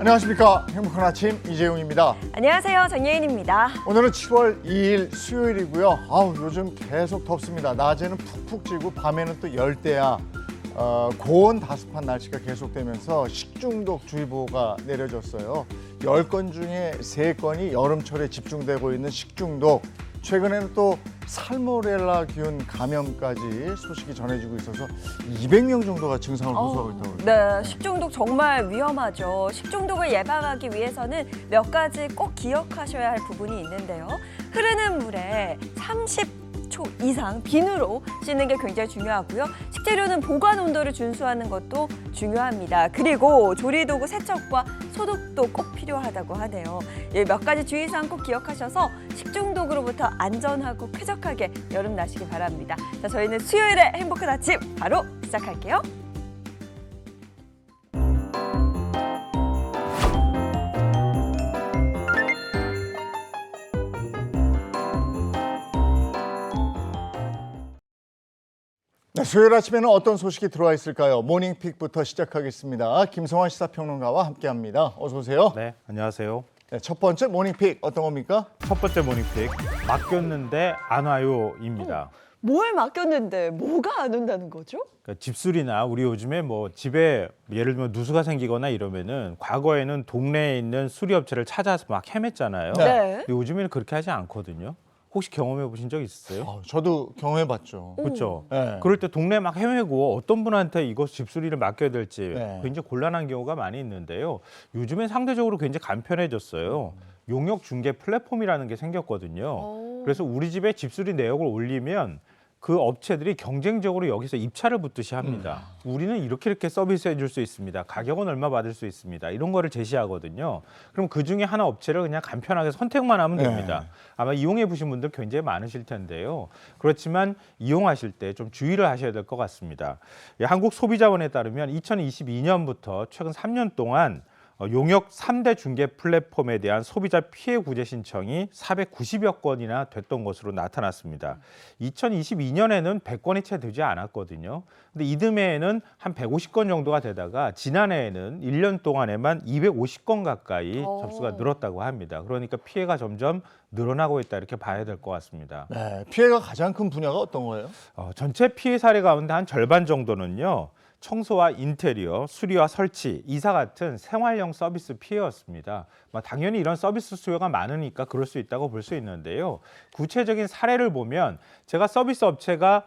안녕하십니까. 행복한 아침 이재용입니다. 안녕하세요. 정예인입니다. 오늘은 7월 2일 수요일이고요. 요즘 계속 덥습니다. 낮에는 푹푹 찌고 밤에는 또 열대야. 고온 다습한 날씨가 계속되면서 식중독 주의보가 내려졌어요. 10건 중에 3건이 여름철에 집중되고 있는 식중독. 최근에는 또 살모넬라균 감염까지 소식이 전해지고 있어서 200명 정도가 증상을 호소하고 있다고 합니다. 네, 식중독 정말 위험하죠. 식중독을 예방하기 위해서는 몇 가지 꼭 기억하셔야 할 부분이 있는데요. 흐르는 물에 30초 이상 비누로 씻는 게 굉장히 중요하고요. 식재료는 보관 온도를 준수하는 것도 중요합니다. 그리고 조리도구 세척과 소독도 꼭 필요하다고 하네요. 몇 가지 주의사항 꼭 기억하셔서 식중독으로부터 안전하고 쾌적하게 여름 나시기 바랍니다. 자, 저희는 수요일에 행복한 아침 바로 시작할게요. 네, 수요일 아침에는 어떤 소식이 들어와 있을까요? 모닝픽부터 시작하겠습니다. 김성환 시사평론가와 함께합니다. 어서 오세요. 네, 안녕하세요. 네, 첫 번째 모닝픽 어떤 겁니까? 첫 번째 모닝픽, 맡겼는데 안 와요입니다. 뭘 맡겼는데 뭐가 안 온다는 거죠? 그러니까 집수리나 우리 요즘에 뭐 집에 예를 들면 누수가 생기거나 이러면은 과거에는 동네에 있는 수리업체를 찾아서 막 헤맸잖아요. 네. 근데 요즘에는 그렇게 하지 않거든요. 혹시 경험해 보신 적 있으세요? 저도 경험해봤죠. 그렇죠. 네. 그럴 때 동네 막 헤매고 어떤 분한테 이거 집수리를 맡겨야 될지 네. 굉장히 곤란한 경우가 많이 있는데요. 요즘엔 상대적으로 굉장히 간편해졌어요. 용역 중개 플랫폼이라는 게 생겼거든요. 그래서 우리 집에 집수리 내역을 올리면 그 업체들이 경쟁적으로 여기서 입찰을 붙듯이 합니다. 우리는 이렇게 서비스해 줄 수 있습니다. 가격은 얼마 받을 수 있습니다. 이런 거를 제시하거든요. 그럼 그중에 하나 업체를 그냥 간편하게 선택만 하면 됩니다. 아마 이용해 보신 분들 굉장히 많으실 텐데요. 그렇지만 이용하실 때 좀 주의를 하셔야 될 것 같습니다. 한국소비자원에 따르면 2022년부터 최근 3년 동안 용역 3대 중개 플랫폼에 대한 소비자 피해 구제 신청이 490여 건이나 됐던 것으로 나타났습니다. 2022년에는 100건이 채 되지 않았거든요. 근데 이듬해에는 한 150건 정도가 되다가 지난해에는 1년 동안에만 250건 가까이 접수가 늘었다고 합니다. 그러니까 피해가 점점 늘어나고 있다 이렇게 봐야 될 것 같습니다. 네, 피해가 가장 큰 분야가 어떤 거예요? 전체 피해 사례 가운데 한 절반 정도는요. 청소와 인테리어, 수리와 설치, 이사 같은 생활형 서비스 피해였습니다. 당연히 이런 서비스 수요가 많으니까 그럴 수 있다고 볼 수 있는데요. 구체적인 사례를 보면 제가 서비스 업체가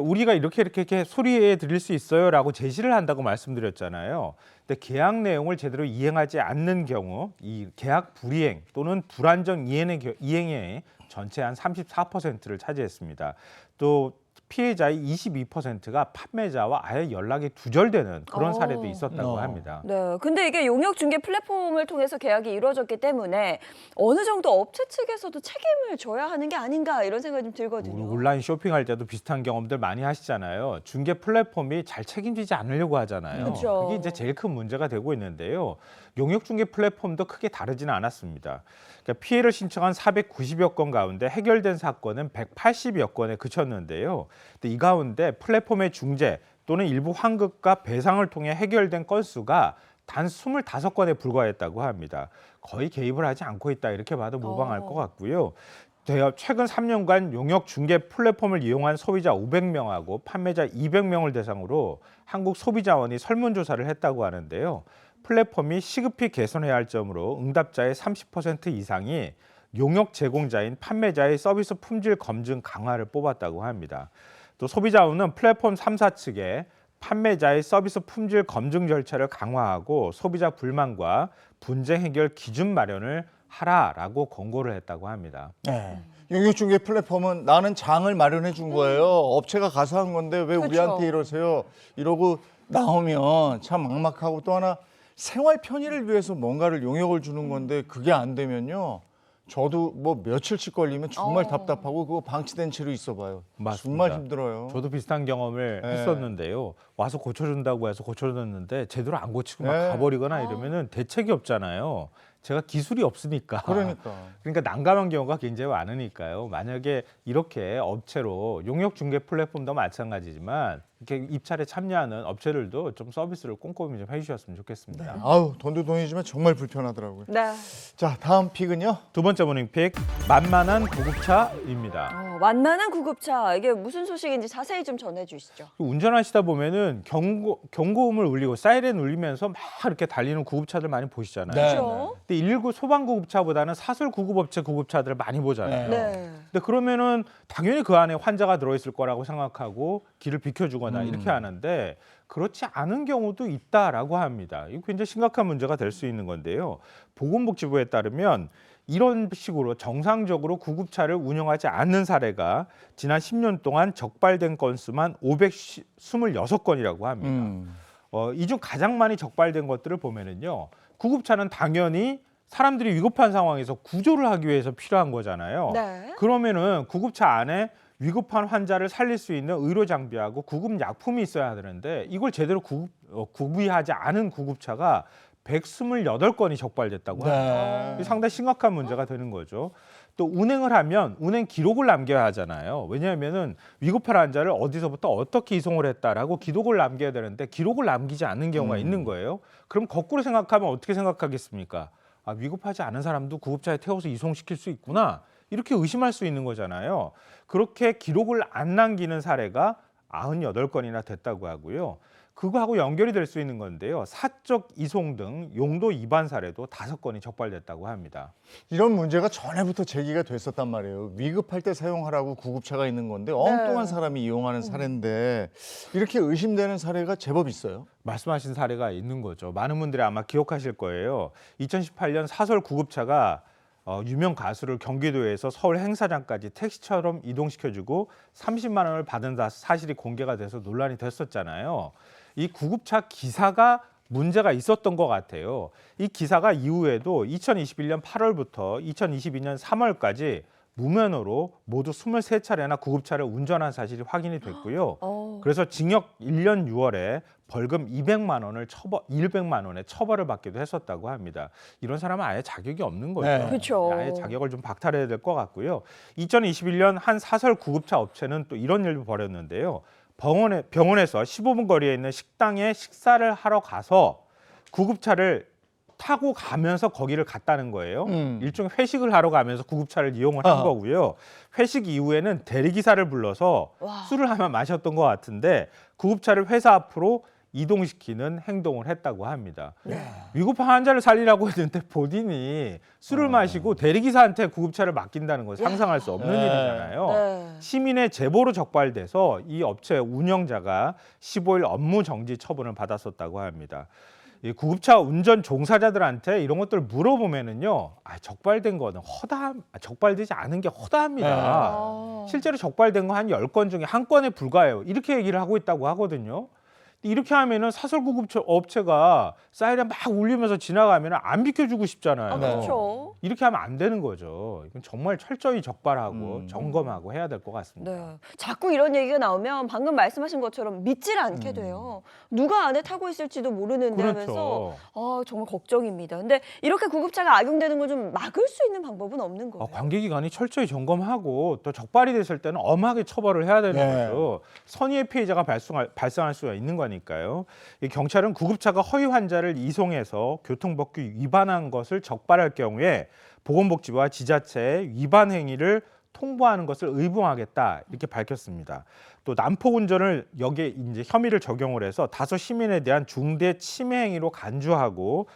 우리가 이렇게 수리해 드릴 수 있어요라고 제시를 한다고 말씀드렸잖아요. 근데 계약 내용을 제대로 이행하지 않는 경우 이 계약 불이행 또는 불안정 이행의 전체 한 34%를 차지했습니다. 또 피해자의 22%가 판매자와 아예 연락이 두절되는 그런 사례도 있었다고 합니다. 네, 근데 이게 용역 중개 플랫폼을 통해서 계약이 이루어졌기 때문에 어느 정도 업체 측에서도 책임을 져야 하는 게 아닌가 이런 생각이 좀 들거든요. 온라인 쇼핑할 때도 비슷한 경험들 많이 하시잖아요. 중개 플랫폼이 잘 책임지지 않으려고 하잖아요. 그렇죠. 그게 이제 제일 큰 문제가 되고 있는데요. 용역 중개 플랫폼도 크게 다르지는 않았습니다. 그러니까 피해를 신청한 490여 건 가운데 해결된 사건은 180여 건에 그쳤는데요. 근데 이 가운데 플랫폼의 중재 또는 일부 환급과 배상을 통해 해결된 건수가 단 25건에 불과했다고 합니다. 거의 개입을 하지 않고 있다 이렇게 봐도 무방할 것 같고요. 최근 3년간 용역 중개 플랫폼을 이용한 소비자 500명하고 판매자 200명을 대상으로 한국소비자원이 설문조사를 했다고 하는데요. 플랫폼이 시급히 개선해야 할 점으로 응답자의 30% 이상이 용역 제공자인 판매자의 서비스 품질 검증 강화를 뽑았다고 합니다. 또 소비자원은 플랫폼 3사 측에 판매자의 서비스 품질 검증 절차를 강화하고 소비자 불만과 분쟁 해결 기준 마련을 하라라고 권고를 했다고 합니다. 네. 용역중개 플랫폼은 나는 장을 마련해 준 거예요. 업체가 가서 한 건데 왜 그렇죠. 우리한테 이러세요? 이러고 나오면 참 막막하고 또 하나 생활 편의를 위해서 뭔가를 용역을 주는 건데 그게 안 되면요. 저도 뭐 며칠씩 걸리면 정말 답답하고 그거 방치된 채로 있어봐요. 맞습니다. 정말 힘들어요. 저도 비슷한 경험을 했었는데요. 와서 고쳐준다고 해서 고쳐줬는데 제대로 안 고치고 막 가버리거나 이러면은 대책이 없잖아요. 제가 기술이 없으니까. 그러니까 난감한 경우가 굉장히 많으니까요. 만약에 이렇게 업체로 용역 중개 플랫폼도 마찬가지지만 이렇게 입찰에 참여하는 업체들도 좀 서비스를 꼼꼼히 좀 해주셨으면 좋겠습니다. 아우 돈도 돈이지만 정말 불편하더라고요. 네. 자 다음 픽은요. 두 번째 모닝픽 만만한 구급차입니다. 만만한 구급차 이게 무슨 소식인지 자세히 좀 전해주시죠. 운전하시다 보면은 경고음을 울리고 사이렌 울리면서 막 이렇게 달리는 구급차들 많이 보시잖아요. 네. 그렇죠. 근데 119 소방 구급차보다는 사설 구급업체 구급차들을 많이 보잖아요. 네. 근데 그러면은 당연히 그 안에 환자가 들어있을 거라고 생각하고 길을 비켜주거나 이렇게 하는데 그렇지 않은 경우도 있다라고 합니다. 이거 굉장히 심각한 문제가 될 수 있는 건데요. 보건복지부에 따르면 이런 식으로 정상적으로 구급차를 운영하지 않는 사례가 지난 10년 동안 적발된 건수만 526건이라고 합니다. 이 중 가장 많이 적발된 것들을 보면은요. 구급차는 당연히 사람들이 위급한 상황에서 구조를 하기 위해서 필요한 거잖아요. 네. 그러면은 구급차 안에 위급한 환자를 살릴 수 있는 의료 장비하고 구급 약품이 있어야 되는데 이걸 제대로 구비하지 않은 구급차가 128건이 적발됐다고 합니다. 네. 상당히 심각한 문제가 되는 거죠. 또 운행을 하면 운행 기록을 남겨야 하잖아요. 왜냐하면은 위급한 환자를 어디서부터 어떻게 이송을 했다라고 기록을 남겨야 되는데 기록을 남기지 않는 경우가 있는 거예요. 그럼 거꾸로 생각하면 어떻게 생각하겠습니까? 아, 위급하지 않은 사람도 구급차에 태워서 이송시킬 수 있구나. 이렇게 의심할 수 있는 거잖아요. 그렇게 기록을 안 남기는 사례가 98건이나 됐다고 하고요. 그거하고 연결이 될 수 있는 건데요. 사적 이송 등 용도 위반 사례도 5건이 적발됐다고 합니다. 이런 문제가 전에부터 제기가 됐었단 말이에요. 위급할 때 사용하라고 구급차가 있는 건데 엉뚱한 사람이 이용하는 사례인데 이렇게 의심되는 사례가 제법 있어요. 말씀하신 사례가 있는 거죠. 많은 분들이 아마 기억하실 거예요. 2018년 사설 구급차가 유명 가수를 경기도에서 서울 행사장까지 택시처럼 이동시켜주고 30만 원을 받은 사실이 공개가 돼서 논란이 됐었잖아요. 이 구급차 기사가 문제가 있었던 것 같아요. 이 기사가 이후에도 2021년 8월부터 2022년 3월까지 무면허로 모두 23차례나 구급차를 운전한 사실이 확인이 됐고요. 그래서 징역 1년 6월에 벌금 200만 원의 처벌을 받기도 했었다고 합니다. 이런 사람은 아예 자격이 없는 거죠. 네. 그렇죠. 아예 자격을 좀 박탈해야 될 것 같고요. 2021년 한 사설 구급차 업체는 또 이런 일도 벌였는데요. 병원에서 15분 거리에 있는 식당에 식사를 하러 가서 구급차를 타고 가면서 거기를 갔다는 거예요. 일종의 회식을 하러 가면서 구급차를 이용을 한 거고요. 회식 이후에는 대리기사를 불러서 술을 하나 마셨던 것 같은데 구급차를 회사 앞으로 이동시키는 행동을 했다고 합니다. 위급한 환자를 살리라고 했는데 본인이 술을 마시고 대리기사한테 구급차를 맡긴다는 건 상상할 수 없는 일이잖아요. 네. 시민의 제보로 적발돼서 이 업체 운영자가 15일 업무 정지 처분을 받았었다고 합니다. 이 구급차 운전 종사자들한테 이런 것들을 물어보면은요, 적발된 거는 적발되지 않은 게 허다합니다. 실제로 적발된 거 한 10건 중에 한 건에 불과해요. 이렇게 얘기를 하고 있다고 하거든요. 이렇게 하면은 사설 구급차 업체가 사이렌 막 울리면서 지나가면 안 비켜주고 싶잖아요. 그렇죠. 이렇게 하면 안 되는 거죠. 이건 정말 철저히 적발하고 점검하고 해야 될 것 같습니다. 네. 자꾸 이런 얘기가 나오면 방금 말씀하신 것처럼 믿질 않게 돼요. 누가 안에 타고 있을지도 모르는데 하면서 그렇죠. 정말 걱정입니다. 근데 이렇게 구급차가 악용되는 걸 좀 막을 수 있는 방법은 없는 거예요? 관계기관이 철저히 점검하고 또 적발이 됐을 때는 엄하게 처벌을 해야 되는 거죠. 선의의 피해자가 발생할 수가 있는 거니까요. 이 경찰은 구급차가 허위 환자를 이송해서 교통법규 위반한 것을 적발할 경우에 보건복지부와 지자체의 위반 행위를 통보하는 것을 의무화하겠다 이렇게 밝혔습니다. 또 난폭 운전을 여기에 이제 혐의를 적용을 해서 다수 시민에 대한 중대 침해 행위로 간주하고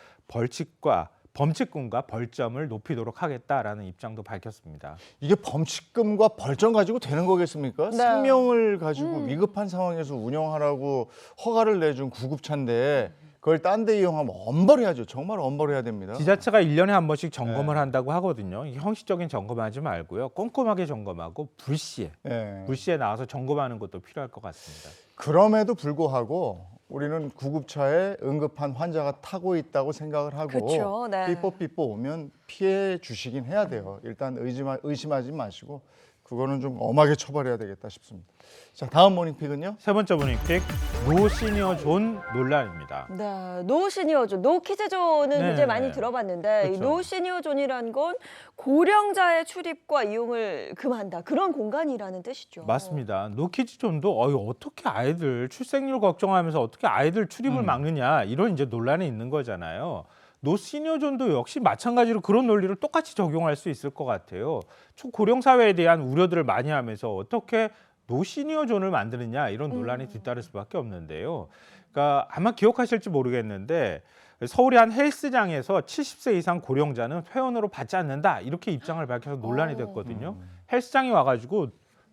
범칙금과 벌점을 높이도록 하겠다라는 입장도 밝혔습니다. 이게 범칙금과 벌점 가지고 되는 거겠습니까? 네. 생명을 가지고 위급한 상황에서 운영하라고 허가를 내준 구급차인데 그걸 딴 데 이용하면 엄벌해야죠. 정말 엄벌해야 됩니다. 지자체가 1년에 한 번씩 점검을 한다고 하거든요. 이게 형식적인 점검하지 말고요. 꼼꼼하게 점검하고 불시에 나와서 점검하는 것도 필요할 것 같습니다. 그럼에도 불구하고 우리는 구급차에 응급한 환자가 타고 있다고 생각을 하고 그쵸, 네. 삐뽀삐뽀 오면 피해 주시긴 해야 돼요. 일단 의심하지 마시고 그거는 좀 엄하게 처벌해야 되겠다 싶습니다. 자, 다음 모닝픽은요. 세 번째 모닝픽 노 시니어 존 논란입니다. 네, 노 시니어존, 노 키즈존은 네. 굉장히 많이 들어봤는데 이 그렇죠. 노 시니어존이라는 건 고령자의 출입과 이용을 금한다 그런 공간이라는 뜻이죠. 맞습니다. 노키즈 존도 어떻게 아이들 출생률 걱정하면서 어떻게 아이들 출입을 막느냐 이런 이제 논란이 있는 거잖아요. 노 시니어 존도 역시 마찬가지로 그런 논리를 똑같이 적용할 수 있을 것 같아요. 초고령 사회에 대한 우려들을 많이 하면서 어떻게 노 시니어 존을 만드느냐 이런 논란이 뒤따를 수밖에 없는데요. 그러니까 아마 기억하실지 모르겠는데 서울의 한 헬스장에서 70세 이상 고령자는 회원으로 받지 않는다 이렇게 입장을 밝혀서 논란이 됐거든요. 헬스장에 와가지고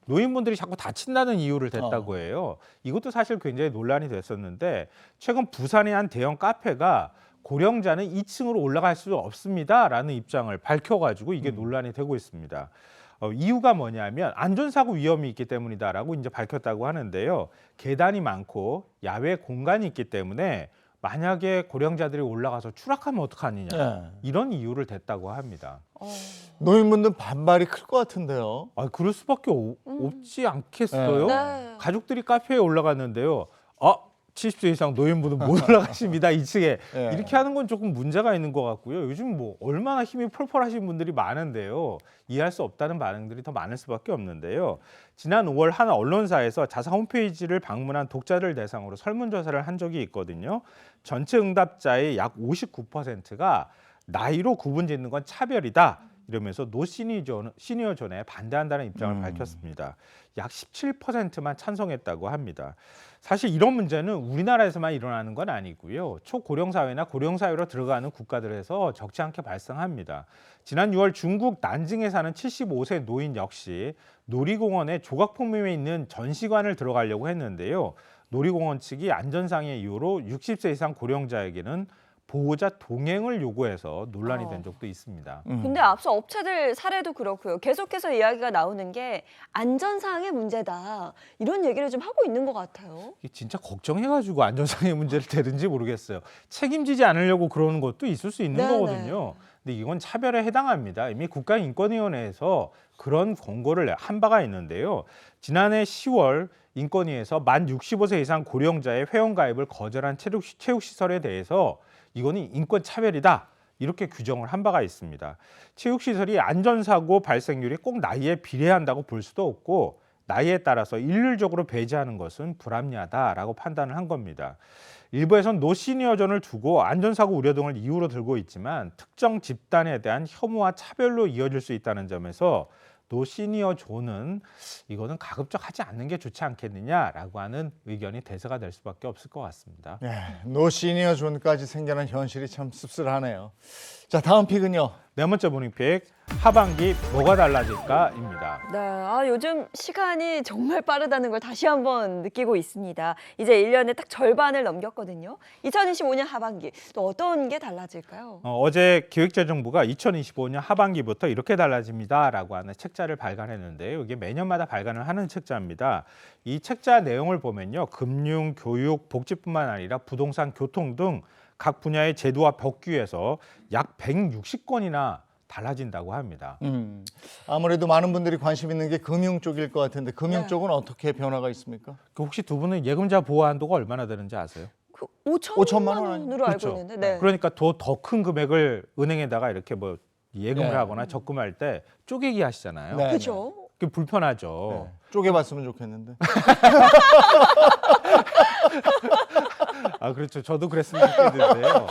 노인분들이 자꾸 다친다는 이유를 댔다고 해요. 이것도 사실 굉장히 논란이 됐었는데 최근 부산의 한 대형 카페가 고령자는 2층으로 올라갈 수 없습니다라는 입장을 밝혀가지고 이게 논란이 되고 있습니다. 이유가 뭐냐면 안전사고 위험이 있기 때문이다라고 이제 밝혔다고 하는데요. 계단이 많고 야외 공간이 있기 때문에 만약에 고령자들이 올라가서 추락하면 어떡하느냐 네. 이런 이유를 댔다고 합니다. 노인분들 반발이 클 것 같은데요. 그럴 수밖에 없지 않겠어요? 네. 가족들이 카페에 올라갔는데요. 70세 이상 노인분은 못 올라가십니다. 2층에. 네. 이렇게 하는 건 조금 문제가 있는 것 같고요. 요즘 뭐 얼마나 힘이 펄펄하신 분들이 많은데요. 이해할 수 없다는 반응들이 더 많을 수밖에 없는데요. 지난 5월 한 언론사에서 자사 홈페이지를 방문한 독자들 대상으로 설문조사를 한 적이 있거든요. 전체 응답자의 약 59%가 나이로 구분 짓는 건 차별이다. 이러면서 노 시니어 존에 반대한다는 입장을 밝혔습니다. 약 17%만 찬성했다고 합니다. 사실 이런 문제는 우리나라에서만 일어나는 건 아니고요. 초고령 사회나 고령 사회로 들어가는 국가들에서 적지 않게 발생합니다. 지난 6월 중국 난징에 사는 75세 노인 역시 놀이공원에 조각폭염에 있는 전시관을 들어가려고 했는데요. 놀이공원 측이 안전상의 이유로 60세 이상 고령자에게는 보호자 동행을 요구해서 논란이 된 적도 있습니다. 근데 앞서 업체들 사례도 그렇고요. 계속해서 이야기가 나오는 게 안전사항의 문제다. 이런 얘기를 좀 하고 있는 것 같아요. 이게 진짜 걱정해가지고 안전상의 문제를 대든지 모르겠어요. 책임지지 않으려고 그러는 것도 있을 수 있는 네네. 거거든요. 근데 이건 차별에 해당합니다. 이미 국가인권위원회에서 그런 권고를 한 바가 있는데요. 지난해 10월 인권위에서 만 65세 이상 고령자의 회원가입을 거절한 체육시설에 대해서 이거는 인권차별이다. 이렇게 규정을 한 바가 있습니다. 체육시설이 안전사고 발생률이 꼭 나이에 비례한다고 볼 수도 없고 나이에 따라서 일률적으로 배제하는 것은 불합리하다라고 판단을 한 겁니다. 일부에선 노시니어존을 두고 안전사고 우려 등을 이유로 들고 있지만 특정 집단에 대한 혐오와 차별로 이어질 수 있다는 점에서 노시니어존은 이거는 가급적 하지 않는 게 좋지 않겠느냐라고 하는 의견이 대세가 될 수밖에 없을 것 같습니다. 네, 노 시니어 존까지 생겨난 현실이 참 씁쓸하네요. 자, 다음 픽은요. 네 번째 모닝픽 하반기 뭐가 달라질까입니다. 네, 요즘 시간이 정말 빠르다는 걸 다시 한번 느끼고 있습니다. 이제 1년의 딱 절반을 넘겼거든요. 2025년 하반기 또 어떤 게 달라질까요? 어제 기획재정부가 2025년 하반기부터 이렇게 달라집니다라고 하는 책자를 발간했는데요. 이게 매년마다 발간을 하는 책자입니다. 이 책자 내용을 보면요. 금융, 교육, 복지뿐만 아니라 부동산, 교통 등 각 분야의 제도와 법규에서 약 160건이나 달라진다고 합니다. 아무래도 많은 분들이 관심 있는 게 금융 쪽일 것 같은데 금융 네. 쪽은 어떻게 변화가 있습니까? 혹시 두 분은 예금자 보호 한도가 얼마나 되는지 아세요? 그 5천만 5천만 원. 원으로 그렇죠. 알고 있는데. 네. 그러니까 더 큰 금액을 은행에다가 이렇게 뭐 예금을 네. 하거나 적금할 때 쪼개기 하시잖아요. 네. 그렇죠. 그게 불편하죠. 네. 쪼개봤으면 좋겠는데. 그렇죠. 저도 그랬으면 좋겠는데요.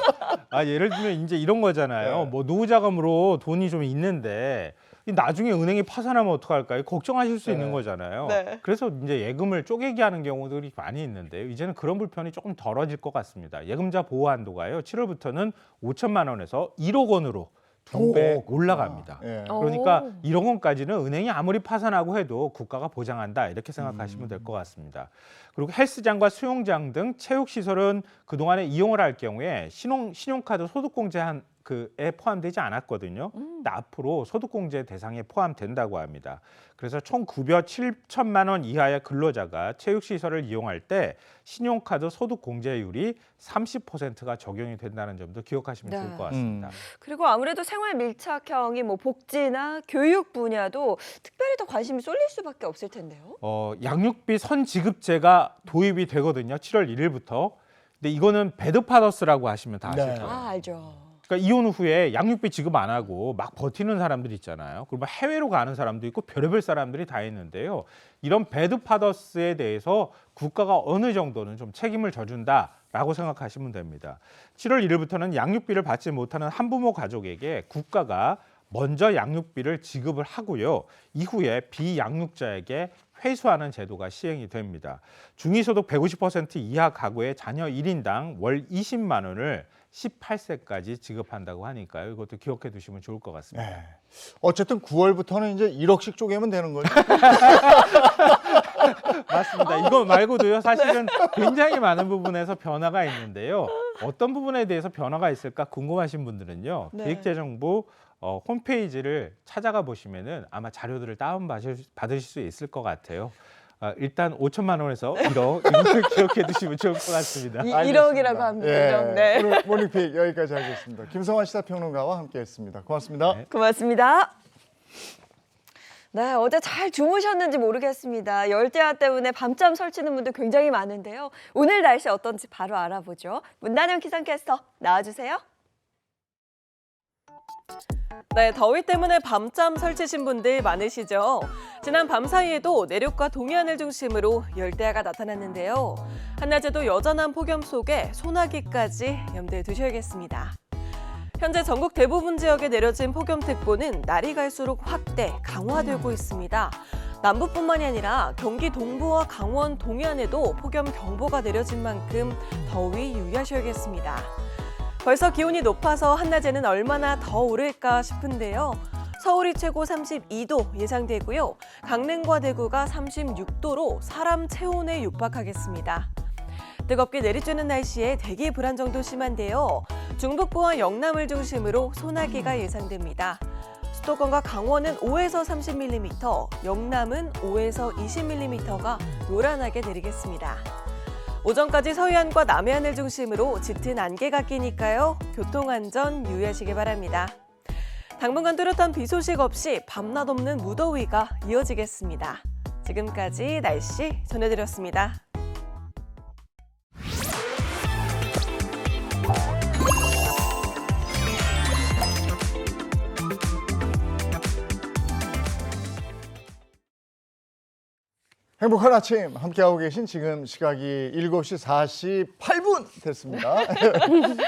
예를 들면 이제 이런 거잖아요. 네. 뭐 노후자금으로 돈이 좀 있는데 나중에 은행이 파산하면 어떡할까요? 걱정하실 수 네. 있는 거잖아요. 네. 그래서 이제 예금을 쪼개기 하는 경우들이 많이 있는데요. 이제는 그런 불편이 조금 덜어질 것 같습니다. 예금자 보호 한도가요. 7월부터는 5천만 원에서 1억 원으로 2배 올라갑니다. 예. 그러니까 오. 1억 원까지는 은행이 아무리 파산하고 해도 국가가 보장한다 이렇게 생각하시면 될 것 같습니다. 그리고 헬스장과 수영장 등 체육시설은 그동안에 이용을 할 경우에 신용카드 소득공제 그에 포함되지 않았거든요. 근데 앞으로 소득공제 대상에 포함된다고 합니다. 그래서 총 급여 7천만 원 이하의 근로자가 체육시설을 이용할 때 신용카드 소득공제율이 30%가 적용이 된다는 점도 기억하시면 좋을 것 같습니다. 그리고 아무래도 생활 밀착형이 뭐 복지나 교육 분야도 특별히 더 관심이 쏠릴 수밖에 없을 텐데요. 양육비 선지급제가 도입이 되거든요. 7월 1일부터. 근데 이거는 배드파더스라고 하시면 다 아실 네. 거예요. 아, 알죠. 그러니까 이혼 후에 양육비 지급 안 하고 막 버티는 사람들 있잖아요. 그리고 막 해외로 가는 사람도 있고 별의별 사람들이 다 있는데요. 이런 배드파더스에 대해서 국가가 어느 정도는 좀 책임을 져준다라고 생각하시면 됩니다. 7월 1일부터는 양육비를 받지 못하는 한부모 가족에게 국가가 먼저 양육비를 지급을 하고요. 이후에 비양육자에게 회수하는 제도가 시행이 됩니다. 중위소득 150% 이하 가구의 자녀 1인당 월 20만 원을 18세까지 지급한다고 하니까요. 이것도 기억해 두시면 좋을 것 같습니다. 네. 어쨌든 9월부터는 이제 1억씩 쪼개면 되는 거죠. 맞습니다. 이거 말고도요. 사실은 굉장히 많은 부분에서 변화가 있는데요. 어떤 부분에 대해서 변화가 있을까 궁금하신 분들은요. 네. 기획재정부 홈페이지를 찾아가 보시면은 아마 자료들을 다운받으실 수 있을 것 같아요. 일단 5천만 원에서 1억 이걸 기억해 두시면 좋을 것 같습니다. 1억이라고 합니다. 예. 1억. 네. 오늘 모닝픽 여기까지 하겠습니다. 김성환 시사평론가와 함께했습니다. 고맙습니다. 네. 고맙습니다. 네, 어제 잘 주무셨는지 모르겠습니다. 열대야 때문에 밤잠 설치는 분들 굉장히 많은데요. 오늘 날씨 어떤지 바로 알아보죠. 문단영 기상캐스터 나와주세요. 네, 더위 때문에 밤잠 설치신 분들 많으시죠? 지난 밤 사이에도 내륙과 동해안을 중심으로 열대야가 나타났는데요. 한낮에도 여전한 폭염 속에 소나기까지 염두에 두셔야겠습니다. 현재 전국 대부분 지역에 내려진 폭염특보는 날이 갈수록 확대, 강화되고 있습니다. 남부뿐만이 아니라 경기 동부와 강원 동해안에도 폭염경보가 내려진 만큼 더위 유의하셔야겠습니다. 벌써 기온이 높아서 한낮에는 얼마나 더 오를까 싶은데요. 서울이 최고 32도 예상되고요. 강릉과 대구가 36도로 사람 체온에 육박하겠습니다. 뜨겁게 내리쬐는 날씨에 대기 불안정도 심한데요. 중북부와 영남을 중심으로 소나기가 예상됩니다. 수도권과 강원은 5에서 30mm, 영남은 5에서 20mm가 요란하게 내리겠습니다. 오전까지 서해안과 남해안을 중심으로 짙은 안개가 끼니까요. 교통안전 유의하시기 바랍니다. 당분간 뚜렷한 비 소식 없이 밤낮 없는 무더위가 이어지겠습니다. 지금까지 날씨 전해드렸습니다. 행복한 아침 함께하고 계신 지금 시각이 7시 48분 됐습니다.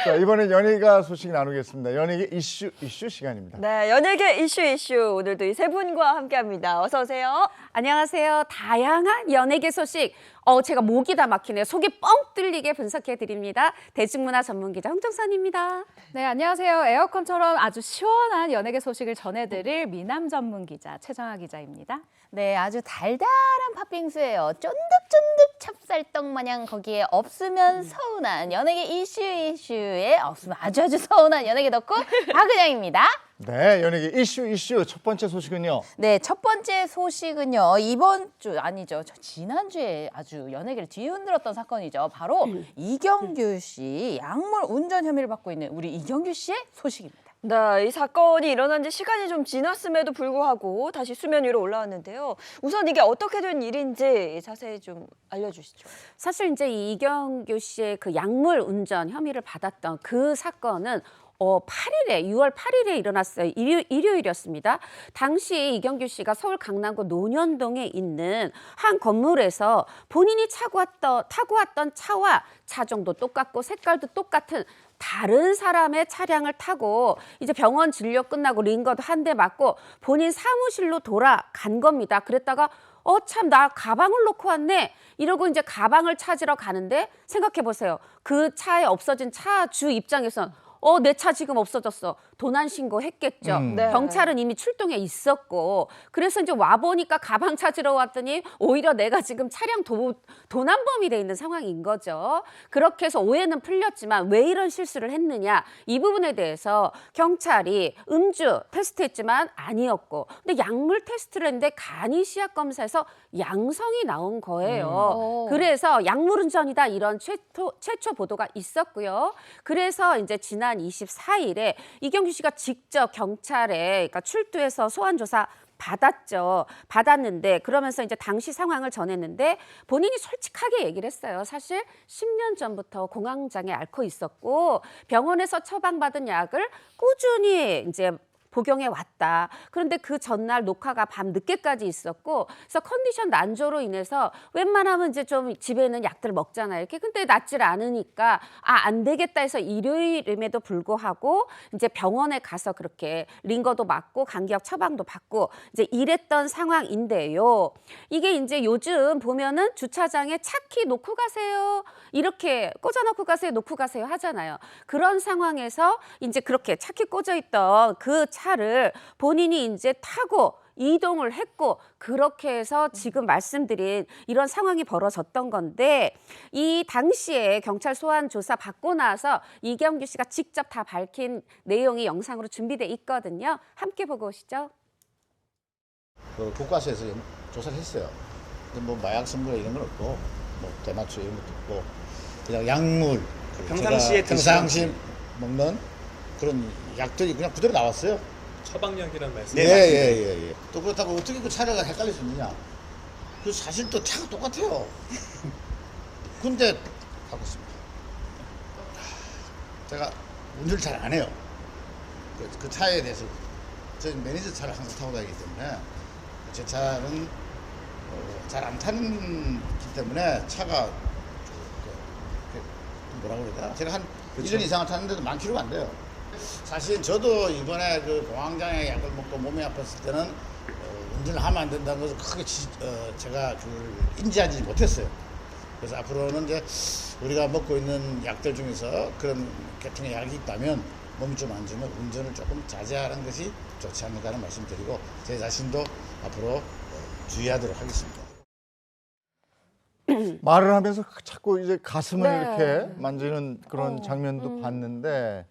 자, 이번엔 연예가 소식 나누겠습니다. 연예계 이슈 시간입니다. 네, 연예계 이슈 오늘도 이 세 분과 함께합니다. 어서 오세요. 안녕하세요. 다양한 연예계 소식. 제가 목이 다 막히네요. 속이 뻥 뚫리게 분석해 드립니다. 대중문화 전문기자 홍정선입니다. 네, 안녕하세요. 에어컨처럼 아주 시원한 연예계 소식을 전해드릴 미남 전문 기자 최정아 기자입니다. 네, 아주 달달한 팥빙수예요. 쫀득쫀득 찹쌀떡 마냥 거기에 없으면 서운한 연예계 이슈에 없으면 아주 서운한 연예계 덕후 박은영입니다. 네, 연예계 이슈 첫 번째 소식은요. 네, 첫 번째 소식은요. 이번 주 아니죠. 지난주에 아주 연예계를 뒤흔들었던 사건이죠. 바로 이경규 씨 약물 운전 혐의를 받고 있는 우리 이경규 씨의 소식입니다. 네, 이 사건이 일어난 지 시간이 좀 지났음에도 불구하고 다시 수면 위로 올라왔는데요. 우선 이게 어떻게 된 일인지 자세히 좀 알려주시죠. 사실 이제 이 이경규 씨의 그 약물 운전 혐의를 받았던 그 사건은 6월 8일에 일어났어요. 일요일이었습니다. 당시 이경규 씨가 서울 강남구 논현동에 있는 한 건물에서 본인이 타고 왔던 차와 차종도 똑같고 색깔도 똑같은 다른 사람의 차량을 타고 이제 병원 진료 끝나고 링거도 한 대 맞고 본인 사무실로 돌아간 겁니다. 그랬다가 참 나 가방을 놓고 왔네 이러고 이제 가방을 찾으러 가는데 생각해 보세요. 그 차에 없어진 차주 입장에서는 내 차 지금 없어졌어. 도난 신고했겠죠. 네. 경찰은 이미 출동해 있었고 그래서 이제 와 보니까 가방 찾으러 왔더니 오히려 내가 지금 차량 도난범이 돼 있는 상황인 거죠. 그렇게 해서 오해는 풀렸지만 왜 이런 실수를 했느냐 이 부분에 대해서 경찰이 음주 테스트했지만 아니었고 근데 약물 테스트를 했는데 간이 시약 검사에서 양성이 나온 거예요. 그래서 약물 운전이다 이런 최초 보도가 있었고요. 그래서 이제 지난 24일에 이경규 씨가 직접 경찰에 그러니까 출두해서 소환 조사 받았는데 그러면서 이제 당시 상황을 전했는데 본인이 솔직하게 얘기를 했어요. 사실 10년 전부터 공황장애 앓고 있었고 병원에서 처방받은 약을 꾸준히 이제 복용해 왔다. 그런데 그 전날 녹화가 밤 늦게까지 있었고, 그래서 컨디션 난조로 인해서 웬만하면 이제 좀 집에 있는 약들 먹잖아요. 이렇게 근데 낫질 않으니까 안 되겠다 해서 일요일임에도 불구하고 이제 병원에 가서 그렇게 링거도 맞고 간기약 처방도 받고 이제 이랬던 상황인데요. 이게 이제 요즘 보면은 주차장에 차키 놓고 가세요. 이렇게 꽂아놓고 가세요, 놓고 가세요 하잖아요. 그런 상황에서 이제 그렇게 차키 꽂아 있던 그 차를 본인이 이제 타고 이동을 했고 그렇게 해서 지금 말씀드린 이런 상황이 벌어졌던 건데 이 당시에 경찰 소환 조사 받고 나서 이경규 씨가 직접 다 밝힌 내용이 영상으로 준비돼 있거든요. 함께 보고 오시죠. 그 국과수에서 조사를 했어요. 근데 뭐 마약 성분 이런 건 없고 뭐 대마초 이런 것도 없고 그냥 약물 평상시에 먹는 그런 약들이 그냥 그대로 나왔어요. 처방약이란 말씀이죠? 예. 또 그렇다고 어떻게 그 차례가 헷갈릴 수 있느냐? 그 사실 또 차가 똑같아요. 근데 바꿨습니다. 제가 운전을 잘 안 해요. 그 차에 대해서 저는 매니저 차를 항상 타고 다니기 때문에 제 차는 잘 안 타기 때문에 차가 뭐라고 그래야 되나? 제가 한 1년 이상을 탔는데도 10,000km가 안 돼요. 사실 저도 이번에 그 공황장애 약을 먹고 몸이 아팠을 때는 운전을 하면 안 된다는 것을 크게 제가 인지하지 못했어요. 그래서 앞으로는 이제 우리가 먹고 있는 약들 중에서 그런 계통의 약이 있다면 몸이 좀 안 좋으면 운전을 조금 자제하는 것이 좋지 않을까라는 말씀드리고 제 자신도 앞으로 주의하도록 하겠습니다. 말을 하면서 자꾸 이제 가슴을 네. 이렇게 만지는 그런 장면도 봤는데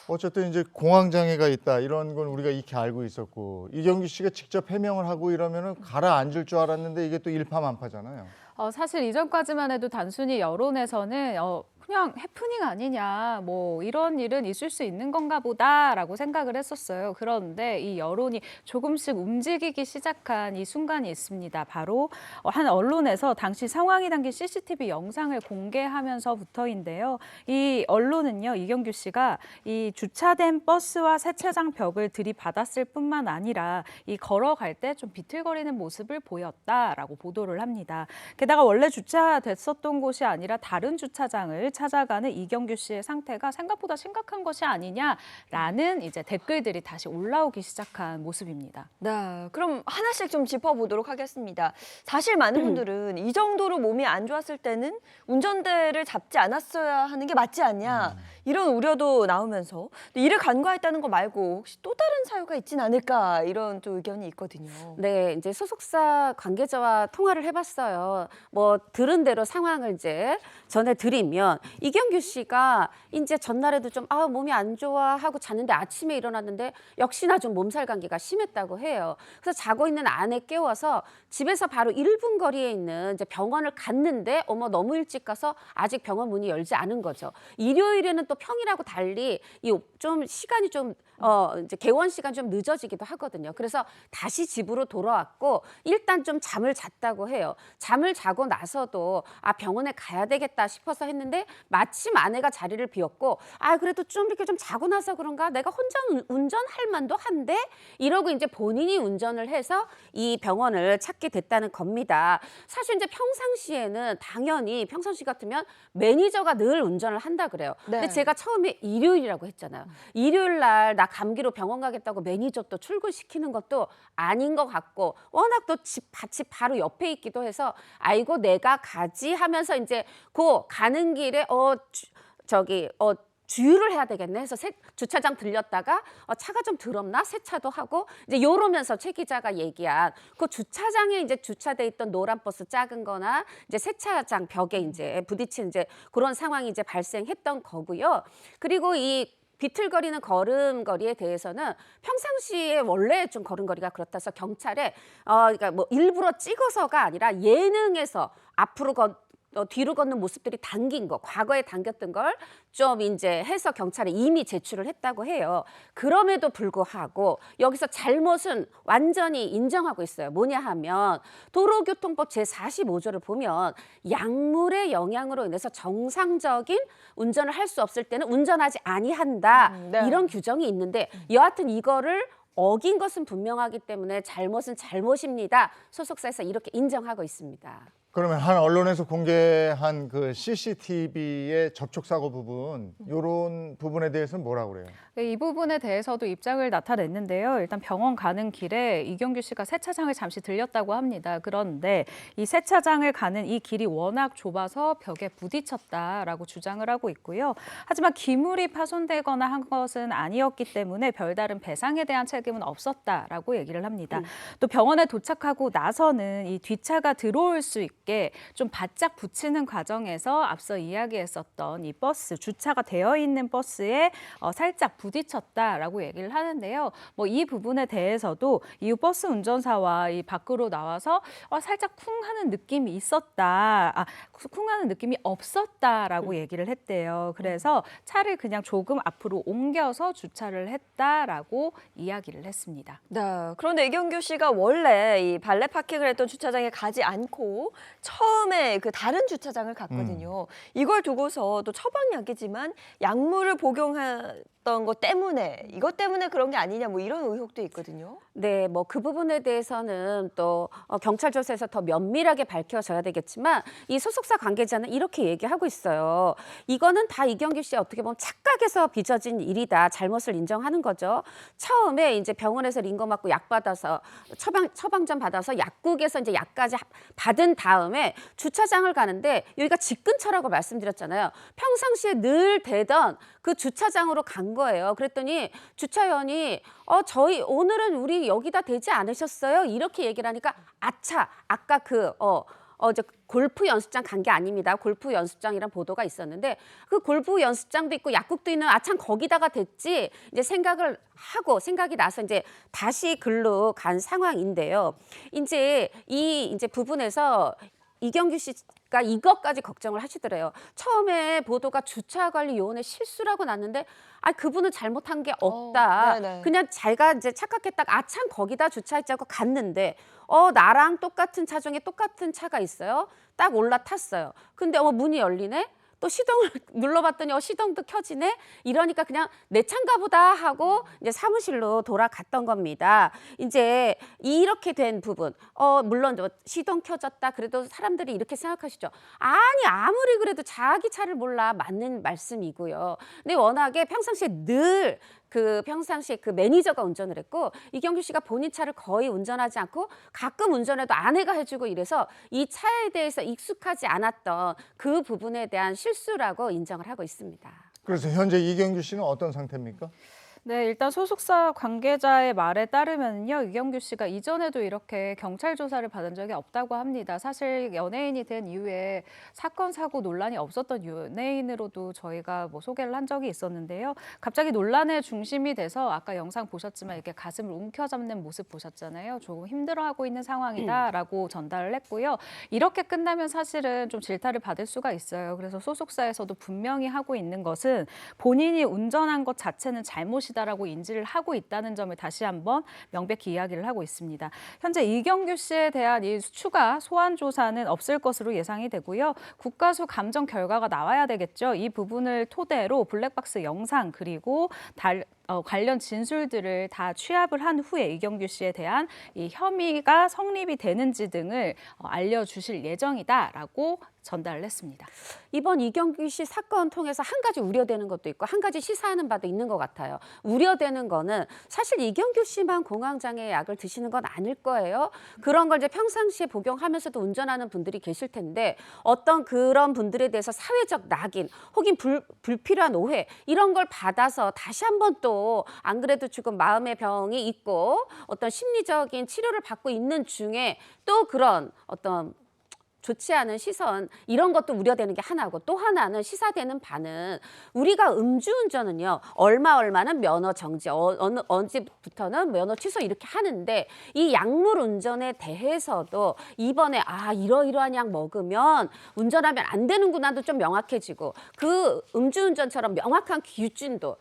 어쨌든 이제 공황장애가 있다 이런 건 우리가 익히 알고 있었고 이경규 씨가 직접 해명을 하고 이러면은 가라앉을 줄 알았는데 이게 또 일파만파잖아요. 사실 이전까지만 해도 단순히 여론에서는 그냥 해프닝 아니냐, 뭐 이런 일은 있을 수 있는 건가 보다라고 생각을 했었어요. 그런데 이 여론이 조금씩 움직이기 시작한 이 순간이 있습니다. 바로 한 언론에서 당시 상황이 담긴 CCTV 영상을 공개하면서부터인데요. 이 언론은요, 이경규 씨가 이 주차된 버스와 세차장 벽을 들이받았을 뿐만 아니라 이 걸어갈 때 좀 비틀거리는 모습을 보였다라고 보도를 합니다. 게다가 원래 주차됐었던 곳이 아니라 다른 주차장을 찾아가는 이경규 씨의 상태가 생각보다 심각한 것이 아니냐라는 이제 댓글들이 다시 올라오기 시작한 모습입니다. 네, 그럼 하나씩 좀 짚어보도록 하겠습니다. 사실 많은 분들은 이 정도로 몸이 안 좋았을 때는 운전대를 잡지 않았어야 하는 게 맞지 않냐 이런 우려도 나오면서 이를 간과했다는 거 말고 혹시 또 다른 사유가 있진 않을까 이런 또 의견이 있거든요. 네, 이제 소속사 관계자와 통화를 해봤어요. 뭐 들은 대로 상황을 이제 전해드리면 이경규 씨가 이제 전날에도 좀 몸이 안 좋아 하고 잤는데 아침에 일어났는데 역시나 좀 몸살 감기가 심했다고 해요. 그래서 자고 있는 아내 깨워서 집에서 바로 1분 거리에 있는 이제 병원을 갔는데 너무 일찍 가서 아직 병원 문이 열지 않은 거죠. 일요일에는 또 평일하고 달리 이 좀 시간이 좀 이제 개원 시간 좀 늦어지기도 하거든요. 그래서 다시 집으로 돌아왔고 일단 좀 잠을 잤다고 해요. 잠을 자고 나서도 병원에 가야 되겠다 싶어서 했는데 마침 아내가 자리를 비웠고 그래도 좀 이렇게 좀 자고 나서 그런가 내가 혼자 운전할 만도 한데 이러고 이제 본인이 운전을 해서 이 병원을 찾게 됐다는 겁니다. 사실 이제 평상시에는 당연히 평상시 같으면 매니저가 늘 운전을 한다 그래요. 네. 근데 제가 처음에 일요일이라고 했잖아요. 일요일 날 나 감기로 병원 가겠다고 매니저 또 출근시키는 것도 아닌 것 같고 워낙 또 집 바로 옆에 있기도 해서 아이고 내가 가지 하면서 이제 그 가는 길에 주유를 해야 되겠네 해서 주차장 들렸다가 차가 좀 더럽나 세차도 하고 이제 요러면서 최 기자가 얘기한 그 주차장에 이제 주차돼 있던 노란 버스 작은 거나 이제 세차장 벽에 이제 부딪힌 이제 그런 상황이 이제 발생했던 거고요. 그리고 이 비틀거리는 걸음걸이에 대해서는 평상시에 원래 좀 걸음걸이가 그렇다 해서 경찰에 그러니까 뭐 일부러 찍어서가 아니라 예능에서 앞으로 뒤로 걷는 모습들이 당긴 거, 과거에 당겼던 걸 좀 이제 해서 경찰에 이미 제출을 했다고 해요. 그럼에도 불구하고 여기서 잘못은 완전히 인정하고 있어요. 뭐냐 하면 도로교통법 제45조를 보면 약물의 영향으로 인해서 정상적인 운전을 할 수 없을 때는 운전하지 아니한다. 네. 이런 규정이 있는데 여하튼 이거를 어긴 것은 분명하기 때문에 잘못은 잘못입니다. 소속사에서 이렇게 인정하고 있습니다. 그러면 한 언론에서 공개한 그 CCTV의 접촉 사고 부분, 이런 부분에 대해서는 뭐라고 그래요? 네, 이 부분에 대해서도 입장을 나타냈는데요. 일단 병원 가는 길에 이경규 씨가 세차장을 잠시 들렸다고 합니다. 그런데 이 세차장을 가는 이 길이 워낙 좁아서 벽에 부딪혔다라고 주장을 하고 있고요. 하지만 기물이 파손되거나 한 것은 아니었기 때문에 별다른 배상에 대한 책임은 없었다라고 얘기를 합니다. 또 병원에 도착하고 나서는 이 뒷차가 들어올 수 있게 좀 바짝 붙이는 과정에서 앞서 이야기했었던 이 버스, 주차가 되어 있는 버스에 살짝 부딪혔다라고 얘기를 하는데요. 뭐 이 부분에 대해서도 이 버스 운전사와 이 밖으로 나와서 살짝 쿵 하는 느낌이 있었다. 쿵 하는 느낌이 없었다라고 얘기를 했대요. 그래서 차를 그냥 조금 앞으로 옮겨서 주차를 했다라고 이야기를 했습니다. 네. 그런데 이경규 씨가 원래 이 발레 파킹을 했던 주차장에 가지 않고 처음에 그 다른 주차장을 갔거든요. 이걸 두고서 또 처방약이지만 약물을 복용했던 것 때문에 이것 때문에 그런 게 아니냐 뭐 이런 의혹도 있거든요. 네, 뭐 그 부분에 대해서는 또 경찰 조사에서 더 면밀하게 밝혀져야 되겠지만 이 소속사 관계자는 이렇게 얘기하고 있어요. 이거는 다 이경규 씨 어떻게 보면 착각해서 빚어진 일이다. 잘못을 인정하는 거죠. 처음에 이제 병원에서 링거 맞고 약 받아서 처방전 받아서 약국에서 이제 약까지 받은 다음에 주차장을 가는데 여기가 집 근처라고 말씀드렸잖아요. 평상시에 늘 대던 그 주차장으로 간 거예요. 그랬더니 주차원이 저희 오늘은 우리 여기다 대지 않으셨어요? 이렇게 얘기를 하니까 아차, 아까 저 골프 연습장 간 게 아닙니다. 골프 연습장이란 보도가 있었는데 그 골프 연습장도 있고 약국도 있는 참 거기다가 됐지 이제 생각이 나서 이제 다시 글로 간 상황인데요. 이제 이제 부분에서 이경규 씨가 이것까지 걱정을 하시더래요. 처음에 보도가 주차관리 요원의 실수라고 났는데 그분은 잘못한 게 없다. 네네. 그냥 자기가 이제 착각했다가 참 거기다 주차했자고 갔는데 나랑 똑같은 차종에 똑같은 차가 있어요. 딱 올라탔어요. 근데 문이 열리네. 또 시동을 눌러봤더니 시동도 켜지네. 이러니까 그냥 내 차인가 보다 하고 이제 사무실로 돌아갔던 겁니다. 이제 이렇게 된 부분, 물론 시동 켜졌다. 그래도 사람들이 이렇게 생각하시죠. 아니 아무리 그래도 자기 차를 몰라 맞는 말씀이고요. 근데 워낙에 평상시에 늘 평상시에 그 매니저가 운전을 했고 이경규 씨가 본인 차를 거의 운전하지 않고 가끔 운전해도 아내가 해주고 이래서 이 차에 대해서 익숙하지 않았던 그 부분에 대한 실수라고 인정을 하고 있습니다. 그래서 현재 이경규 씨는 어떤 상태입니까? 네, 일단 소속사 관계자의 말에 따르면요, 이경규 씨가 이전에도 이렇게 경찰 조사를 받은 적이 없다고 합니다. 사실 연예인이 된 이후에 사건, 사고 논란이 없었던 연예인으로도 저희가 뭐 소개를 한 적이 있었는데요. 갑자기 논란의 중심이 돼서 아까 영상 보셨지만 이렇게 가슴을 움켜잡는 모습 보셨잖아요. 조금 힘들어하고 있는 상황이다라고 전달을 했고요. 이렇게 끝나면 사실은 좀 질타를 받을 수가 있어요. 그래서 소속사에서도 분명히 하고 있는 것은 본인이 운전한 것 자체는 잘못이다. 라고 인지를 하고 있다는 점을 다시 한번 명백히 이야기를 하고 있습니다. 현재 이경규 씨에 대한 이 추가 소환 조사는 없을 것으로 예상이 되고요. 국가수 감정 결과가 나와야 되겠죠. 이 부분을 토대로 블랙박스 영상 그리고 관련 진술들을 다 취합을 한 후에 이경규 씨에 대한 이 혐의가 성립이 되는지 등을 알려주실 예정이다라고 전달을 했습니다. 이번 이경규 씨 사건 통해서 한 가지 우려되는 것도 있고 한 가지 시사하는 바도 있는 것 같아요. 우려되는 거는 사실 이경규 씨만 공황장애 약을 드시는 건 아닐 거예요. 그런 걸 이제 평상시에 복용하면서도 운전하는 분들이 계실 텐데 어떤 그런 분들에 대해서 사회적 낙인 혹은 불필요한 오해 이런 걸 받아서 다시 한번 또 안 그래도 지금 마음의 병이 있고 어떤 심리적인 치료를 받고 있는 중에 또 그런 어떤 좋지 않은 시선 이런 것도 우려되는 게 하나고 또 하나는 시사되는 바는 우리가 음주운전은요 얼마는 면허 정지 언제부터는 면허 취소 이렇게 하는데 이 약물 운전에 대해서도 이번에 이러이러한 약 먹으면 운전하면 안 되는구나도 좀 명확해지고 그 음주운전처럼 명확한 기준도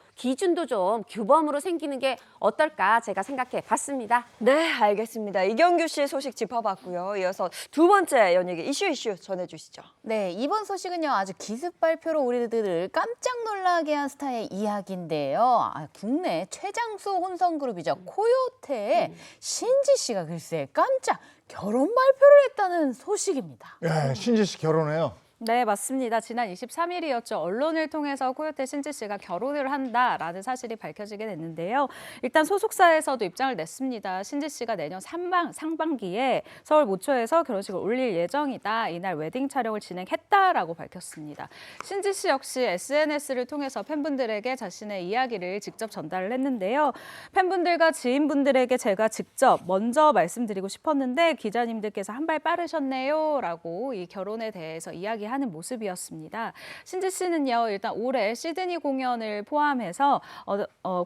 좀 규범으로 생기는 게 어떨까 제가 생각해 봤습니다. 네, 알겠습니다. 이경규 씨의 소식 짚어봤고요. 이어서 두 번째 연예계 이슈 전해주시죠. 네, 이번 소식은요 아주 기습 발표로 우리들을 깜짝 놀라게 한 스타의 이야기인데요. 국내 최장수 혼성 그룹이죠 코요태의 신지 씨가 글쎄 깜짝 결혼 발표를 했다는 소식입니다. 예, 신지 씨 결혼해요. 네, 맞습니다. 지난 23일이었죠. 언론을 통해서 코요태 신지 씨가 결혼을 한다라는 사실이 밝혀지게 됐는데요. 일단 소속사에서도 입장을 냈습니다. 신지 씨가 내년 상반기에 서울 모처에서 결혼식을 올릴 예정이다. 이날 웨딩 촬영을 진행했다라고 밝혔습니다. 신지 씨 역시 SNS를 통해서 팬분들에게 자신의 이야기를 직접 전달을 했는데요. 팬분들과 지인분들에게 제가 직접 먼저 말씀드리고 싶었는데 기자님들께서 한 발 빠르셨네요. 라고 이 결혼에 대해서 이야기하는 모습이었습니다. 신지 씨는요, 일단 올해 시드니 공연을 포함해서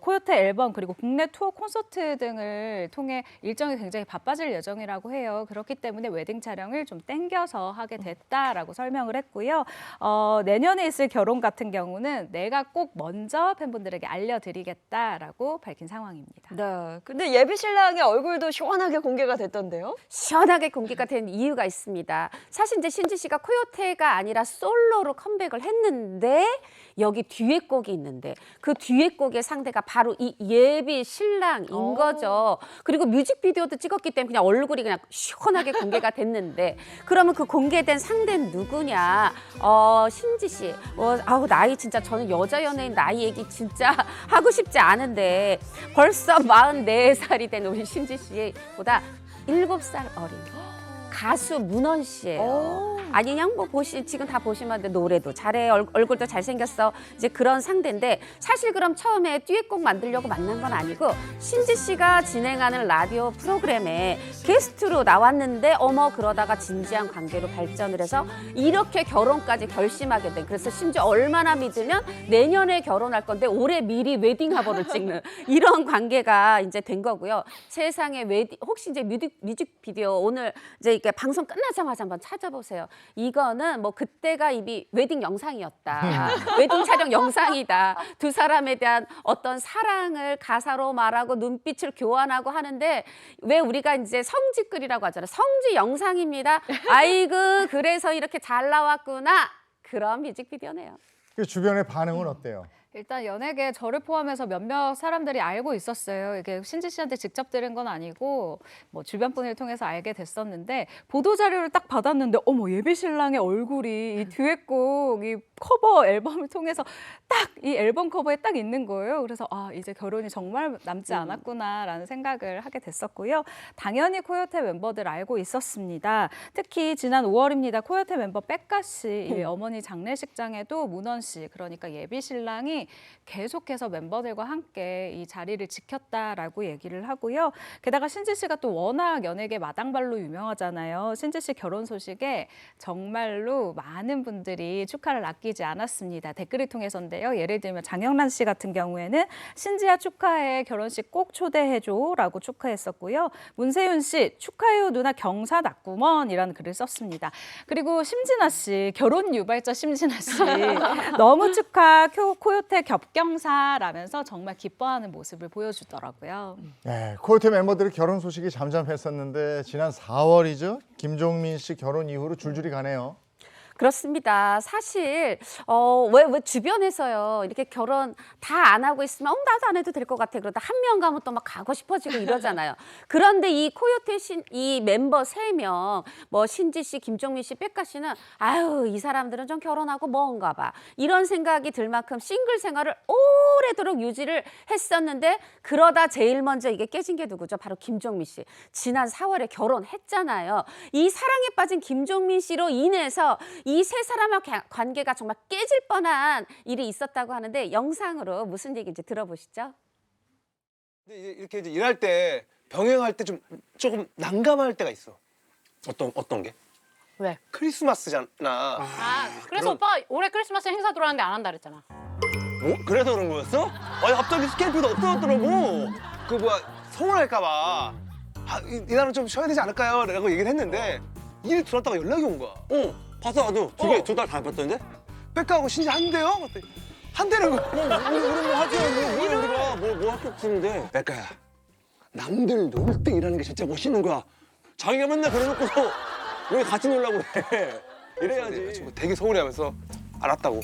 코요태 앨범 그리고 국내 투어 콘서트 등을 통해 일정이 굉장히 바빠질 예정이라고 해요. 그렇기 때문에 웨딩 촬영을 좀 땡겨서 하게 됐다라고 설명을 했고요. 내년에 있을 결혼 같은 경우는 내가 꼭 먼저 팬분들에게 알려드리겠다라고 밝힌 상황입니다. 네, 근데 예비 신랑의 얼굴도 시원하게 공개가 됐던데요? 시원하게 공개가 된 이유가 있습니다. 사실 이제 신지 씨가 코요태가 아니라 솔로로 컴백을 했는데 여기 듀엣곡이 있는데 그 듀엣곡의 상대가 바로 이 예비 신랑인 거죠. 그리고 뮤직비디오도 찍었기 때문에 그냥 얼굴이 그냥 시원하게 공개가 됐는데 그러면 그 공개된 상대는 누구냐? 신지 씨. 나이 진짜 저는 여자 연예인 나이 얘기 진짜 하고 싶지 않은데 벌써 44살이 된 우리 신지 씨보다 7살 어린 가수 문원 씨예요. 아니 그냥 뭐 지금 다 보시면 노래도 잘해 얼굴도 잘생겼어 이제 그런 상대인데 사실 그럼 처음에 듀엣곡 만들려고 만난 건 아니고 신지 씨가 진행하는 라디오 프로그램에 게스트로 나왔는데 그러다가 진지한 관계로 발전을 해서 이렇게 결혼까지 결심하게 된 그래서 심지어 얼마나 믿으면 내년에 결혼할 건데 올해 미리 웨딩 화보를 찍는 이런 관계가 이제 된 거고요. 세상에 혹시 이제 뮤직비디오 오늘 이제 이렇게 방송 끝나자마자 한번 찾아보세요. 이거는 뭐 그때가 이미 웨딩 영상이었다. 웨딩 촬영 영상이다. 두 사람에 대한 어떤 사랑을 가사로 말하고 눈빛을 교환하고 하는데 왜 우리가 이제 성지글이라고 하잖아요. 성지 영상입니다. 아이고 그래서 이렇게 잘 나왔구나. 그런 뮤직비디오네요. 그 주변의 반응은 어때요? 일단 연예계 저를 포함해서 몇몇 사람들이 알고 있었어요. 이게 신지 씨한테 직접 들은 건 아니고 뭐 주변 분을 통해서 알게 됐었는데 보도 자료를 딱 받았는데 예비 신랑의 얼굴이 이 듀엣곡 이 커버 앨범을 통해서 딱 이 앨범 커버에 딱 있는 거예요. 그래서 이제 결혼이 정말 남지 않았구나라는 생각을 하게 됐었고요. 당연히 코요태 멤버들 알고 있었습니다. 특히 지난 5월입니다. 코요태 멤버 백가 씨 어머니 장례식장에도 문원 씨 그러니까 예비 신랑이 계속해서 멤버들과 함께 이 자리를 지켰다라고 얘기를 하고요. 게다가 신지 씨가 또 워낙 연예계 마당발로 유명하잖아요. 신지 씨 결혼 소식에 정말로 많은 분들이 축하를 아끼지 않았습니다. 댓글을 통해서인데요. 예를 들면 장영란 씨 같은 경우에는 신지야 축하해 결혼식 꼭 초대해줘라고 축하했었고요. 문세윤 씨 축하해요 누나 경사 났구먼 이라는 글을 썼습니다. 그리고 심진아 씨 결혼 유발자 심진아 씨 너무 축하 코요태 겹경사라면서 정말 기뻐하는 모습을 보여주더라고요. 네, 코요태 멤버들의 결혼 소식이 잠잠했었는데 지난 4월이죠. 김종민 씨 결혼 이후로 줄줄이 가네요. 그렇습니다. 사실 왜 주변에서요 이렇게 결혼 다 안 하고 있으면 나도 안 해도 될 것 같아 그러다 한 명 가면 또 막 가고 싶어지고 이러잖아요. 그런데 이 코요태 이 멤버 3명 뭐 신지 씨, 김종민 씨, 백가 씨는 아유 이 사람들은 좀 결혼하고 뭔가 봐 이런 생각이 들 만큼 싱글 생활을 오래도록 유지를 했었는데 그러다 제일 먼저 이게 깨진 게 누구죠? 바로 김종민 씨. 지난 4월에 결혼했잖아요. 이 사랑에 빠진 김종민 씨로 인해서 이 세 사람의 관계가 정말 깨질 뻔한 일이 있었다고 하는데 영상으로 무슨 얘기인지 들어보시죠. 근데 이렇게 이제 일할 때 병행할 때 조금 난감할 때가 있어. 어떤 게? 왜? 크리스마스잖아. 그래서 오빠 올해 크리스마스 행사 들어왔는데 안 한다 그랬잖아. 그래서 그런 거였어? 아니 갑자기 스케줄도 없어졌더라고. 그 서운할까 봐. 이날은 좀 쉬어야 되지 않을까요? 라고 얘기를 했는데 일 들어왔다가 연락이 온 거야. 봤어 나도 두 달 다 봤던데? 백가하고 신지 한대요? 그랬더니 한대는 거야. 우리 뭐 하지 우리가 뭐 학교 쓰는데 백가야 남들 놀 때 일하는 게 진짜 멋있는 거야. 자기가 맨날 그래놓고서 왜 같이 놀라고 그래. 이래야지. 되게 서운해하면서 알았다고.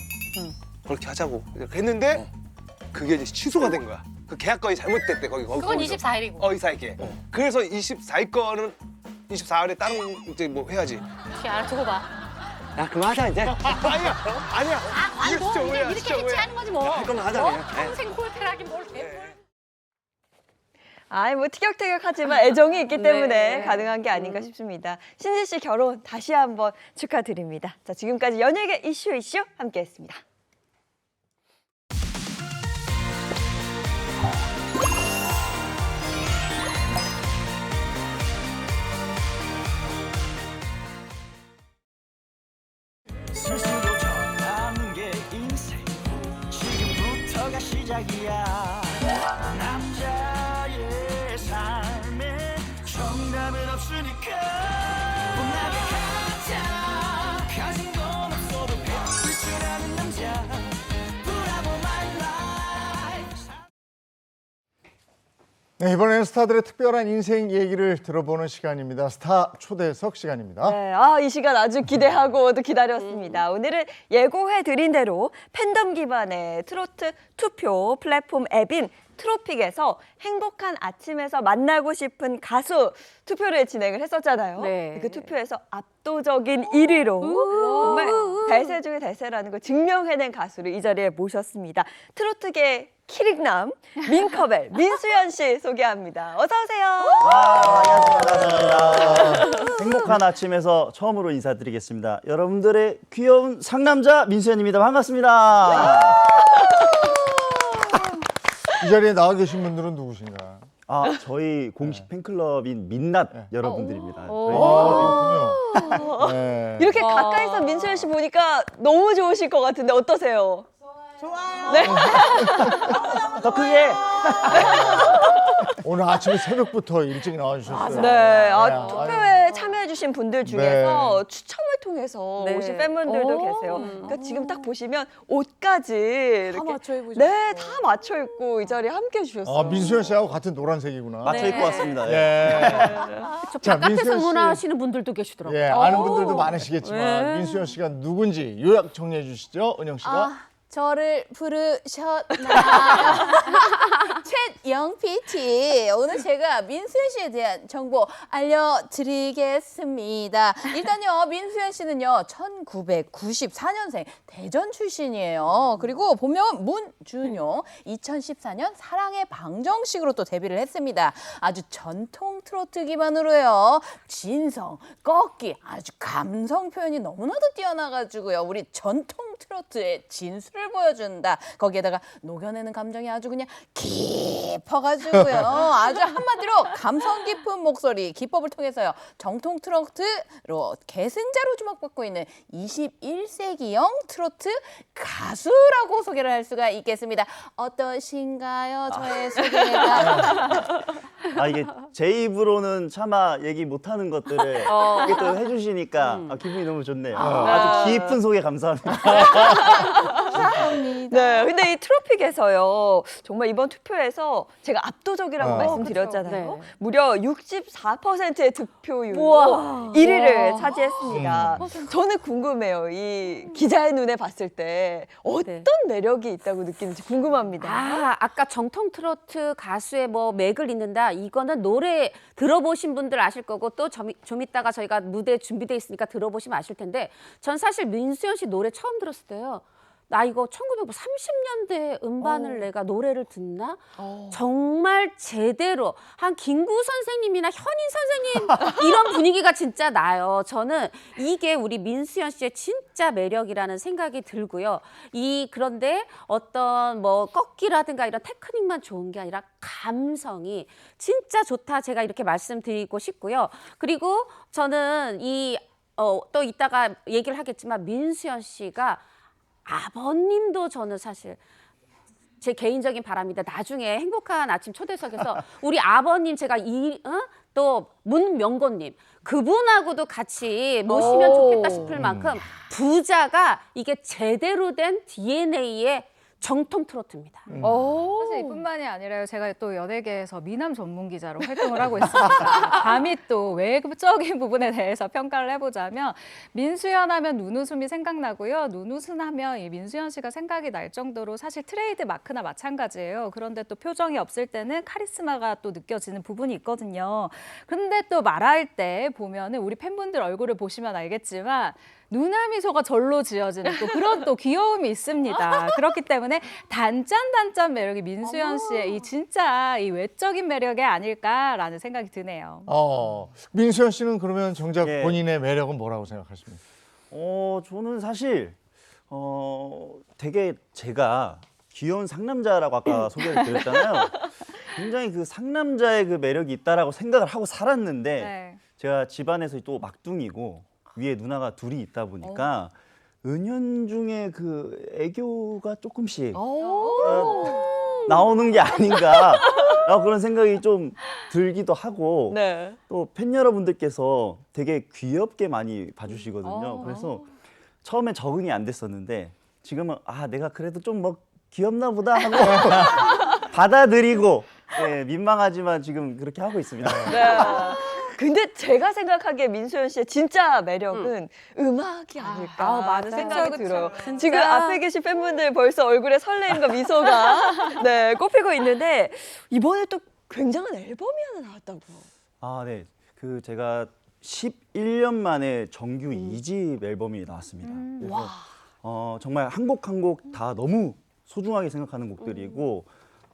그렇게 하자고 이렇게 했는데 그게 이제 취소가 된 거야. 그 계약 건이 잘못됐대 거기. 그건 24일이고. 이사할게. 그래서 24일 거는 24일에 다른 이제 뭐 해야지. 오케이, 알아두고 봐. 야 그만하자 이제. 아니야. 아니 이거 진짜 뭐 오해야, 이렇게 진짜 오해야. 해치하는 거지 뭐. 할 거면 하자 그냥. 평생 콜패를 하긴 뭘 해. 아이 뭐 티격태격하지만 애정이 있기 때문에 네. 가능한 게 아닌가 싶습니다. 신지 씨 결혼 다시 한번 축하드립니다. 자, 지금까지 연예계 이슈 함께했습니다. 스스로 정하는 게 인생 지금부터가 시작이야 남자의 삶에 정답은 없으니까 뻔하게 가자 가진 건 없어도 빛이라는 남자 Bravo my life. 네, 이번에는 스타들의 특별한 인생 얘기를 들어보는 시간입니다. 스타 초대석 시간입니다. 네, 이 시간 아주 기대하고 또 기다렸습니다. 오늘은 예고해드린 대로 팬덤 기반의 트로트 투표 플랫폼 앱인 트로픽에서 행복한 아침에서 만나고 싶은 가수 투표를 진행을 했었잖아요. 네. 그 투표에서 압도적인 1위로 정말 대세 중에 대세라는 걸 증명해낸 가수를 이 자리에 모셨습니다. 트로트계 키릭남 민커벨 민수연 씨 소개합니다. 어서 오세요. 반갑습니다. 행복한 아침에서 처음으로 인사드리겠습니다. 여러분들의 귀여운 상남자 민수연입니다. 반갑습니다. 이 자리에 나와 계신 분들은 누구신가? 저희 공식 팬클럽인 민낯 여러분들입니다. 그렇군요. 네. 이렇게 가까이서 민수연 씨 보니까 너무 좋으실 것 같은데 어떠세요? 좋아요. 네. 더 크게. 오늘 아침에 새벽부터 일찍 나와주셨어요. 네, 투표에 참여해주신 분들 중에서 네. 추첨을 통해서 네. 오신 팬분들도 계세요. 그러니까 지금 딱 보시면 옷까지 이렇게 맞춰 입으셨어요. 네, 다 맞춰 입고 이 자리에 함께 해주셨어요. 민수연 씨하고 같은 노란색이구나. 맞춰 입고 왔습니다. 예. 저 자, 바깥에서 민수연 씨. 응원하시는 분들도 계시더라고요. 예, 아는 분들도 많으시겠지만 민수연 씨가 누군지 요약 정리해 주시죠, 은영 씨가. 저를 부르셨나요? 최영 PT. 오늘 제가 민수연 씨에 대한 정보 알려드리겠습니다. 일단요, 민수연 씨는요, 1994년생 대전 출신이에요. 그리고 본명은 문준용. 2014년 사랑의 방정식으로 또 데뷔를 했습니다. 아주 전통 트로트 기반으로요. 진성, 꺾기, 아주 감성 표현이 너무나도 뛰어나가지고요. 우리 전통 트로트의 진수를 보여준다. 거기에다가 녹여내는 감정이 아주 그냥 깊어가지고요. 아주 한마디로 감성 깊은 목소리, 기법을 통해서요. 정통 트로트로 계승자로 주목받고 있는 21세기형 트로트 가수라고 소개를 할 수가 있겠습니다. 어떠신가요? 저의 소개가. 이게 제 입으로는 차마 얘기 못하는 것들을 이렇게 또 해주시니까 기분이 너무 좋네요. 아주 깊은 소개 감사합니다. 감사합니다. 네, 근데 이 트로픽에서요, 정말 이번 투표에서 제가 압도적이라고 말씀드렸잖아요. 네. 무려 64%의 득표율로 우와. 1위를 와. 차지했습니다. 저는 궁금해요. 이 기자의 눈에 봤을 때 어떤 매력이 있다고 느끼는지 궁금합니다. 아까 정통 트로트 가수의 뭐 맥을 잇는다. 이거는 노래 들어보신 분들 아실 거고 또 좀 이따가 저희가 무대 준비돼 있으니까 들어보시면 아실 텐데 전 사실 민수연 씨 노래 처음 들었을 때요. 나 이거 1930년대 음반을 내가 노래를 듣나? 정말 제대로 한 김구 선생님이나 현인 선생님 이런 분위기가 진짜 나요. 저는 이게 우리 민수연 씨의 진짜 매력이라는 생각이 들고요. 그런데 어떤 뭐 꺾기라든가 이런 테크닉만 좋은 게 아니라 감성이 진짜 좋다. 제가 이렇게 말씀드리고 싶고요. 그리고 저는 또 이따가 얘기를 하겠지만 민수연 씨가 아버님도 저는 사실 제 개인적인 바람입니다. 나중에 행복한 아침 초대석에서 우리 아버님 제가 또 문명곤님 그분하고도 같이 모시면 좋겠다 싶을 만큼 부자가 이게 제대로 된 DNA의 정통 트로트입니다. 사실 이뿐만이 아니라요. 제가 또 연예계에서 미남 전문 기자로 활동을 하고 있습니다. 감히 또 외적인 부분에 대해서 평가를 해보자면 민수연 하면 눈웃음이 생각나고요. 눈웃음 하면 이 민수연 씨가 생각이 날 정도로 사실 트레이드 마크나 마찬가지예요. 그런데 또 표정이 없을 때는 카리스마가 또 느껴지는 부분이 있거든요. 근데 또 말할 때 보면은 우리 팬분들 얼굴을 보시면 알겠지만 눈화 미소가 절로 지어지는 또 그런 또 귀여움이 있습니다. 그렇기 때문에 단짠 매력이 민수연 씨의 이 진짜 이 외적인 매력이 아닐까라는 생각이 드네요. 민수연 씨는 그러면 정작 예. 본인의 매력은 뭐라고 생각하십니까? 저는 사실 되게 제가 귀여운 상남자라고 아까 소개를 드렸잖아요. 굉장히 그 상남자의 그 매력이 있다라고 생각을 하고 살았는데 네. 제가 집안에서 또 막둥이고 위에 누나가 둘이 있다 보니까 은연중에 그 애교가 조금씩 나오는 게 아닌가 그런 생각이 좀 들기도 하고 네. 또 팬 여러분들께서 되게 귀엽게 많이 봐주시거든요. 그래서 처음에 적응이 안 됐었는데 지금은 내가 그래도 좀 뭐 귀엽나 보다 하고 받아들이고 민망하지만 지금 그렇게 하고 있습니다. 네. 근데 제가 생각하기에 민수연 씨의 진짜 매력은 음악이 아닐까라는 생각이 들어요. 지금 앞에 계신 팬분들 벌써 얼굴에 설레임과 미소가 꽃피고 있는데 이번에 또 굉장한 앨범이 하나 나왔다고요. 네. 그 제가 11년 만에 정규 2집 앨범이 나왔습니다. 그래서 정말 한 곡 한 곡 다 너무 소중하게 생각하는 곡들이고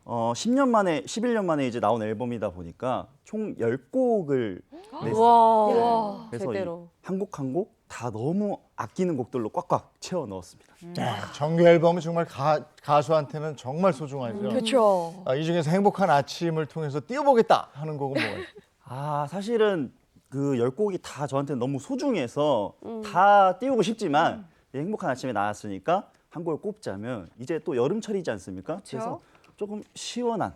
11년 만에 이제 나온 앨범이다 보니까 총 10곡을 냈어요. 그래서 한 곡 한 곡 다 너무 아끼는 곡들로 꽉꽉 채워 넣었습니다. 정규 앨범은 정말 가수한테는 정말 소중하죠. 그렇죠. 이 중에서 행복한 아침을 통해서 띄워보겠다 하는 곡은 뭐예요? 사실은 그 10곡이 다 저한테는 너무 소중해서 다 띄우고 싶지만 행복한 아침에 나왔으니까 한 곡을 꼽자면 이제 또 여름철이지 않습니까? 그래서 조금 시원한,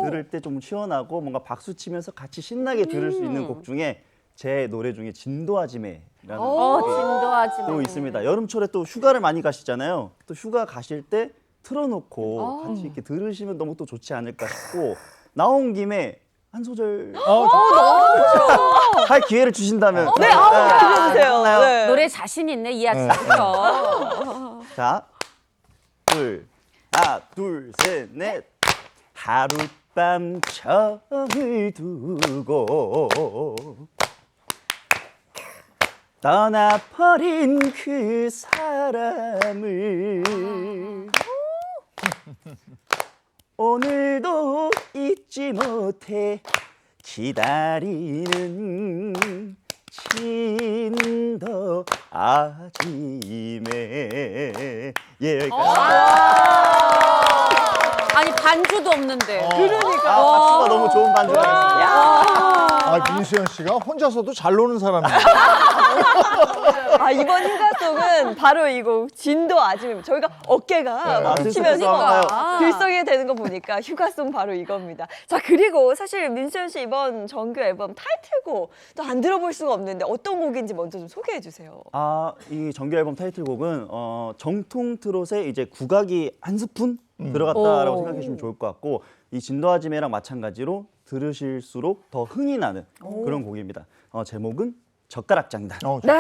들을 때 좀 시원하고 뭔가 박수 치면서 같이 신나게 들을 수 있는 곡 중에 제 노래 중에 진도아지매라는 진도아지매 또 있습니다. 여름철에 또 휴가를 많이 가시잖아요. 또 휴가 가실 때 틀어놓고 같이 이렇게 들으시면 너무 또 좋지 않을까 싶고 나온 김에 한 소절 너무 좋죠. 할 기회를 주신다면 들려주세요. 네. 노래 자신 있네 이 아침부터. 자, 하나, 둘, 셋, 넷. 하룻밤 정을 두고 떠나버린 그 사람을 오늘도 잊지 못해 기다리는 진도 아지매. 아니 반주도 없는데. 그러니까 박수가 너무 좋은 반주가 됐습니다. 민수연 씨가 혼자서도 잘 노는 사람이에요. 이번 휴가송은 바로 이 곡 진도 아침입니다. 저희가 어깨가 막 치면서 들썩이게 되는 거 보니까 휴가송 바로 이겁니다. 자, 그리고 사실 민수연 씨 이번 정규 앨범 타이틀곡 또 안 들어볼 수가 없는데 어떤 곡인지 먼저 좀 소개해 주세요. 이 정규 앨범 타이틀곡은 정통 트롯에 이제 국악이 한 스푼 들어갔다라고 생각해 주시면 좋을 것 같고, 이 진도아지매랑 마찬가지로 들으실수록 더 흥이 나는 그런 곡입니다. 제목은 젓가락 장단. 네,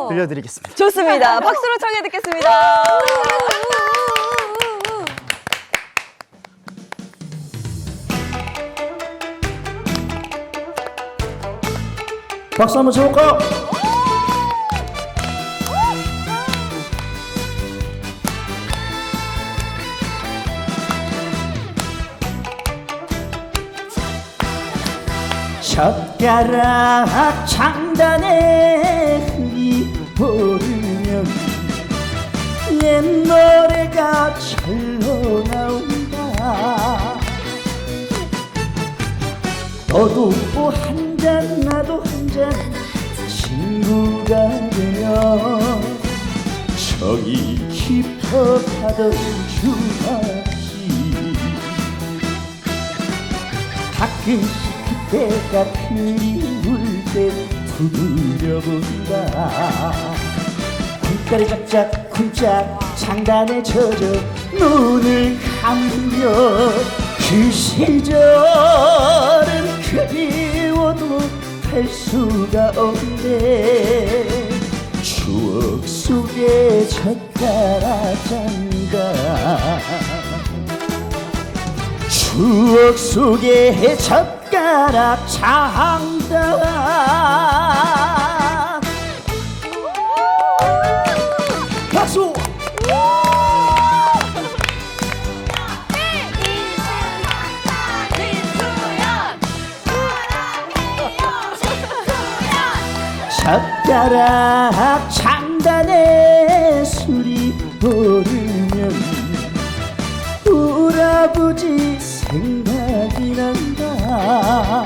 들려드리겠습니다. 좋습니다. 박수로 청해 듣겠습니다. 박수 한번 쳐볼까요? 젓가락 장단에 흥이 오르면 옛 노래가 절로 나온다. 너도 한 잔 나도 한 잔 친구가 되며 정이 깊어가던 주말이 가끔씩 그때가 그리울 때 두드려본다. 굴다리 작작 굴짝 장단에 젖어 눈을 감으며 그 시절은 그리워도 할 수가 없네. 추억 속에 젓가락 장단, 추억 속에 젓가락 장단. 박수! 젓가락 장단에 술이 오르면 우리 아버지 생각이 난다.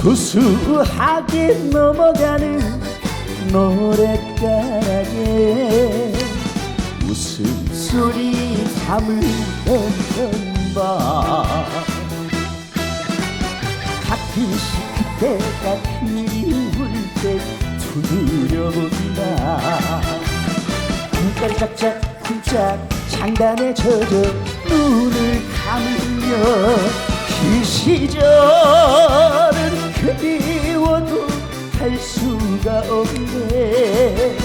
구수하게 넘어가는 노랫가락에 웃음소리 담을던 밤, 가끔씩 그때가 그리울 때 두드려본다. 굴다리 작작 굴짝 장단에 젖어 눈을 감으며 그 시절은 그리워도 할 수가 없네.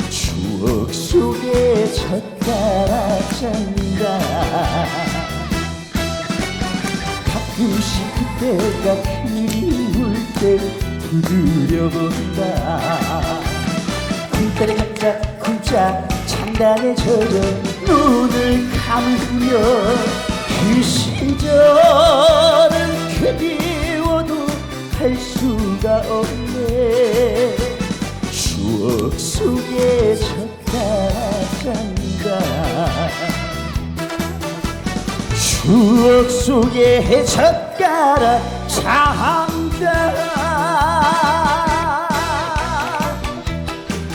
추억 속에 젓가락 장단, 가끔씩 그때가 그리울 때 두드려본다. 굴다리 작작 굴짝 장단에 젖어 눈을 감으며 그 시절은 그리워도 할 수가 없네. 추억 속에 젓가락 장단, 추억 속에 젓가락 장단,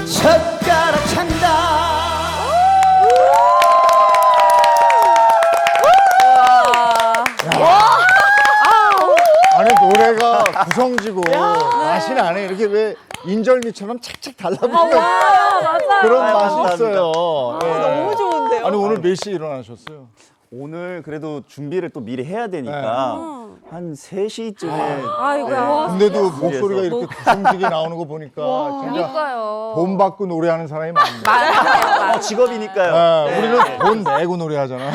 젓가락 장단. 아니 노래가 구성지고 맛이 나네. 이렇게 왜 인절미처럼 착착 달라붙는 그런 맛이 있어요. 네. 너무 좋은데요? 아니 오늘 몇 시에 일어나셨어요? 오늘 그래도 준비를 또 미리 해야 되니까 한 3시쯤에. 아이고야. 근데도 목소리가 이렇게 구성지게 나오는 거 보니까 진짜 그러니까요. 돈 받고 노래하는 사람이 많네. 직업이니까요. 우리는 돈 내고 노래하잖아.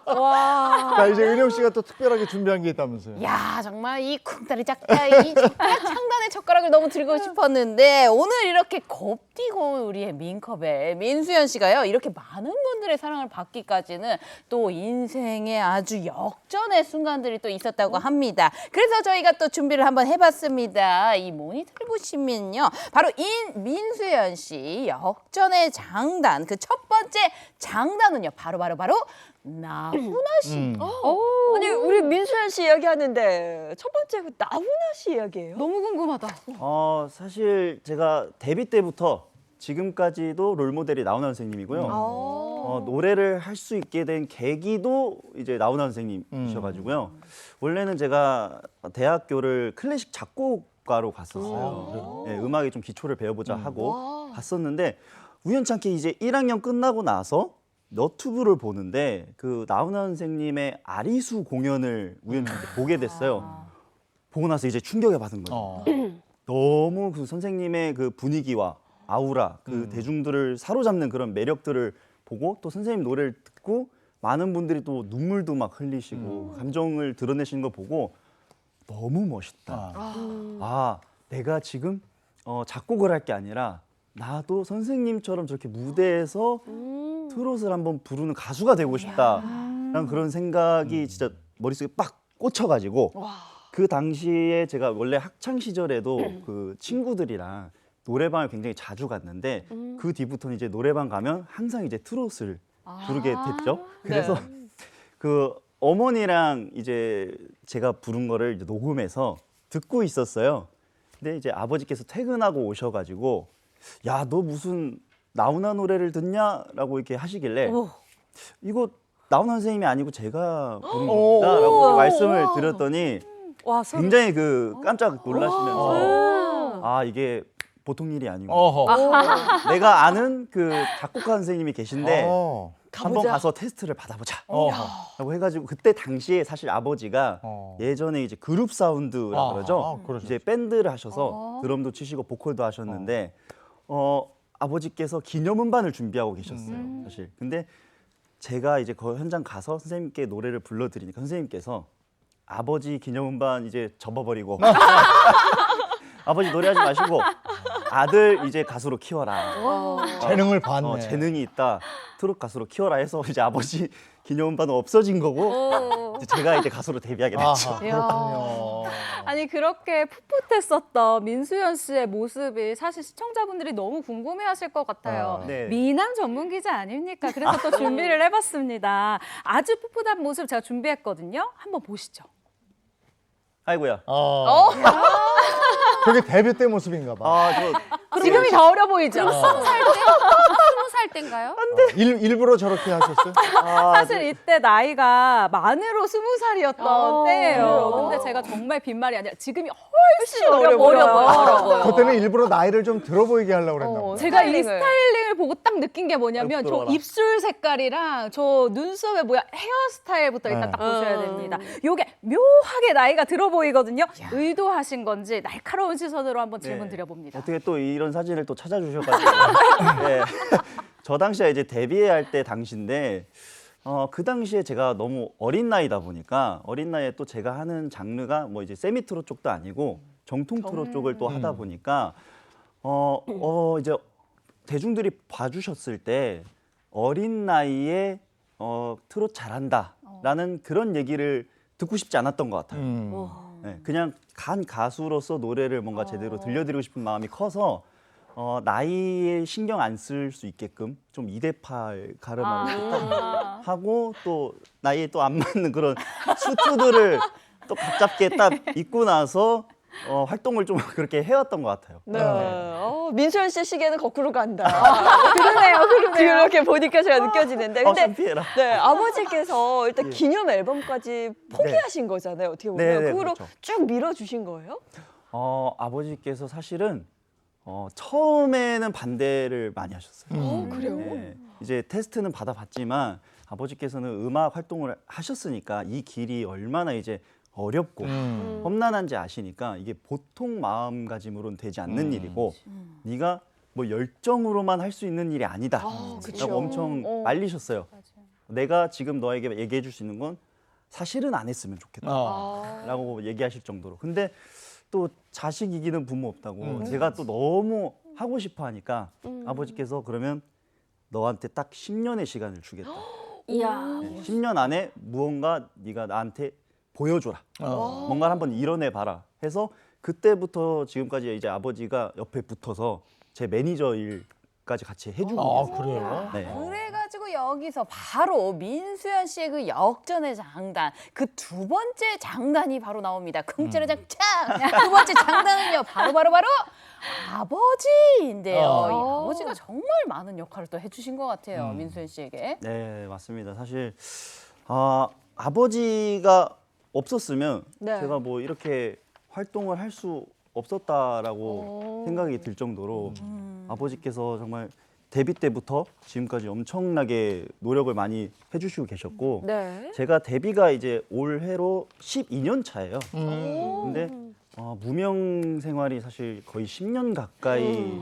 와. 자, 이제 은영 씨가 또 특별하게 준비한 게 있다면서요. 야, 정말 이 쿵다리 작다 이 젓가락 창단의 젓가락을 너무 들고 싶었는데 오늘 이렇게 곱디고 우리의 민컵의 민수연 씨가요 이렇게 많은 분들의 사랑을 받기까지는 또 인생의 아주 역전의 순간들이 또 있었다고 합니다. 그래서 저희가 또 준비를 한번 해봤습니다. 이 모니터를 보시면요, 바로 민수연 씨 역전의 장단, 그 첫 번째 장단은요 바로 나훈아 씨. 아니 우리 민수연 씨 이야기하는데 첫 번째 그 나훈아 씨 이야기예요? 너무 궁금하다. 사실 제가 데뷔 때부터 지금까지도 롤모델이 나훈아 선생님이고요. 노래를 할 수 있게 된 계기도 이제 나훈아 선생님이셔가지고요. 원래는 제가 대학교를 클래식 작곡가로 갔었어요. 네, 음악에 좀 기초를 배워보자 하고 갔었는데 우연찮게 이제 1학년 끝나고 나서 너튜브를 보는데 그 나훈아 선생님의 아리수 공연을 우연찮게 보게 됐어요. 보고 나서 이제 충격을 받은 거예요. 너무 그 선생님의 그 분위기와 아우라, 그 대중들을 사로잡는 그런 매력들을 보고 또 선생님 노래를 듣고 많은 분들이 또 눈물도 막 흘리시고 감정을 드러내시는 거 보고 너무 멋있다. 내가 지금 작곡을 할 게 아니라 나도 선생님처럼 저렇게 무대에서 트롯을 한번 부르는 가수가 되고 싶다라는 그런 생각이 진짜 머릿속에 빡 꽂혀가지고 그 당시에 제가 원래 학창 시절에도 그 친구들이랑 노래방을 굉장히 자주 갔는데 그 뒤부터는 이제 노래방 가면 항상 이제 트롯을 부르게 됐죠. 그래서 그 어머니랑 이제 제가 부른 거를 이제 녹음해서 듣고 있었어요. 근데 이제 아버지께서 퇴근하고 오셔가지고 야, 너 무슨 나훈아 노래를 듣냐라고 이렇게 하시길래 이거 나훈아 선생님이 아니고 제가 부른 겁니다라고 말씀을 드렸더니 굉장히 그 깜짝 놀라시면서 이게 보통 일이 아니고 내가 아는 그 작곡가 선생님이 계신데 한번 가서 테스트를 받아보자 라고 해가지고 그때 당시에 사실 아버지가 예전에 이제 그룹 사운드라고 그러죠. 이제 밴드를 하셔서 드럼도 치시고 보컬도 하셨는데 아버지께서 기념음반을 준비하고 계셨어요. 사실 근데 제가 이제 그 현장 가서 선생님께 노래를 불러드리니까 선생님께서 아버지 기념음반 이제 접어버리고 아버지 노래하지 마시고 아들 이제 가수로 키워라. 재능을 봤네. 재능이 있다. 트롯 가수로 키워라 해서 이제 아버지 기념음반은 없어진 거고 이제 제가 이제 가수로 데뷔하게 됐죠. 그렇군요. 아니 그렇게 풋풋했었던 민수연 씨의 모습이 사실 시청자분들이 너무 궁금해하실 것 같아요. 네. 미남 전문 기자 아닙니까? 그래서 또 준비를 해봤습니다. 아주 풋풋한 모습 제가 준비했거든요. 한번 보시죠. 아이고야. 그게 데뷔 때 모습인가 봐. 지금이 더 어려 보이죠? 20살 때인가요? 일부러 저렇게 하셨어요? 사실 이때 나이가 만으로 20살이었던 때예요. 근데 제가 정말 빈말이 아니라 지금이 훨씬 어려 보여요. 그때는 일부러 나이를 좀 들어 보이게 하려고 그랬나 보다. 제가 이 스타일링을 보고 딱 느낀 게 뭐냐면 저 입술 색깔이랑 저 눈썹에 헤어스타일부터 일단 딱 보셔야 됩니다. 요게 묘하게 나이가 들어 보이거든요. 의도하신 건지 날카로운 시선으로 한번 질문 드려봅니다. 어떻게 또 이런 사진을 또 찾아주셔가지고 네. 저 당시에 이제 데뷔할 때 당시인데 그 당시에 제가 너무 어린 나이다 보니까 어린 나이에 또 제가 하는 장르가 뭐 이제 세미 트롯 쪽도 아니고 정통 트롯 쪽을 또 하다 보니까 이제 대중들이 봐주셨을 때 어린 나이에 트롯 잘한다라는 그런 얘기를 듣고 싶지 않았던 것 같아요. 네, 그냥 간 가수로서 노래를 뭔가 제대로 들려드리고 싶은 마음이 커서 나이에 신경 안 쓸 수 있게끔 좀 2대8 가르마를 하고 또 나이에 또 안 맞는 그런 수트들을 또 각잡게 딱 입고 나서 활동을 좀 그렇게 해왔던 것 같아요. 네. 민수연 씨 시계는 거꾸로 간다. 그러네요. 지금 이렇게 보니까 제가 느껴지는데. 근데 창피해라. 네, 아버지께서 일단 기념 앨범까지 포기하신 거잖아요. 어떻게 보면. 네, 그거로 그렇죠. 쭉 밀어주신 거예요? 아버지께서 사실은 처음에는 반대를 많이 하셨어요. 그래요? 네, 이제 테스트는 받아봤지만 아버지께서는 음악 활동을 하셨으니까 이 길이 얼마나 이제 어렵고 험난한지 아시니까 이게 보통 마음가짐으로는 되지 않는 일이고 네가 뭐 열정으로만 할 수 있는 일이 아니다 라고 엄청 말리셨어요. 내가 지금 너에게 얘기해 줄 수 있는 건 사실은 안 했으면 좋겠다 라고 얘기하실 정도로. 근데 또 자식 이기는 부모 없다고 제가 또 너무 하고 싶어 하니까 아버지께서 그러면 너한테 딱 10년의 시간을 주겠다. 이야. 10년 안에 무언가 네가 나한테 보여줘라. 뭔가를 한번 이뤄내봐라 해서 그때부터 지금까지 이제 아버지가 옆에 붙어서 제 매니저 일까지 같이 해주고 그래요? 네. 그래가지고 여기서 바로 민수연 씨의 그 역전의 장단, 그 두 번째 장단이 바로 나옵니다. 쿵짜라 장창! 두 번째 장단은요, 바로 아버지인데요. 이 아버지가 정말 많은 역할을 또 해주신 것 같아요, 민수연 씨에게. 네, 맞습니다. 사실 아버지가 없었으면 네. 제가 뭐 이렇게 활동을 할 수 없었다라고 생각이 들 정도로 아버지께서 정말 데뷔 때부터 지금까지 엄청나게 노력을 많이 해주시고 계셨고 네. 제가 데뷔가 이제 올해로 12년 차예요. 근데 무명 생활이 사실 거의 10년 가까이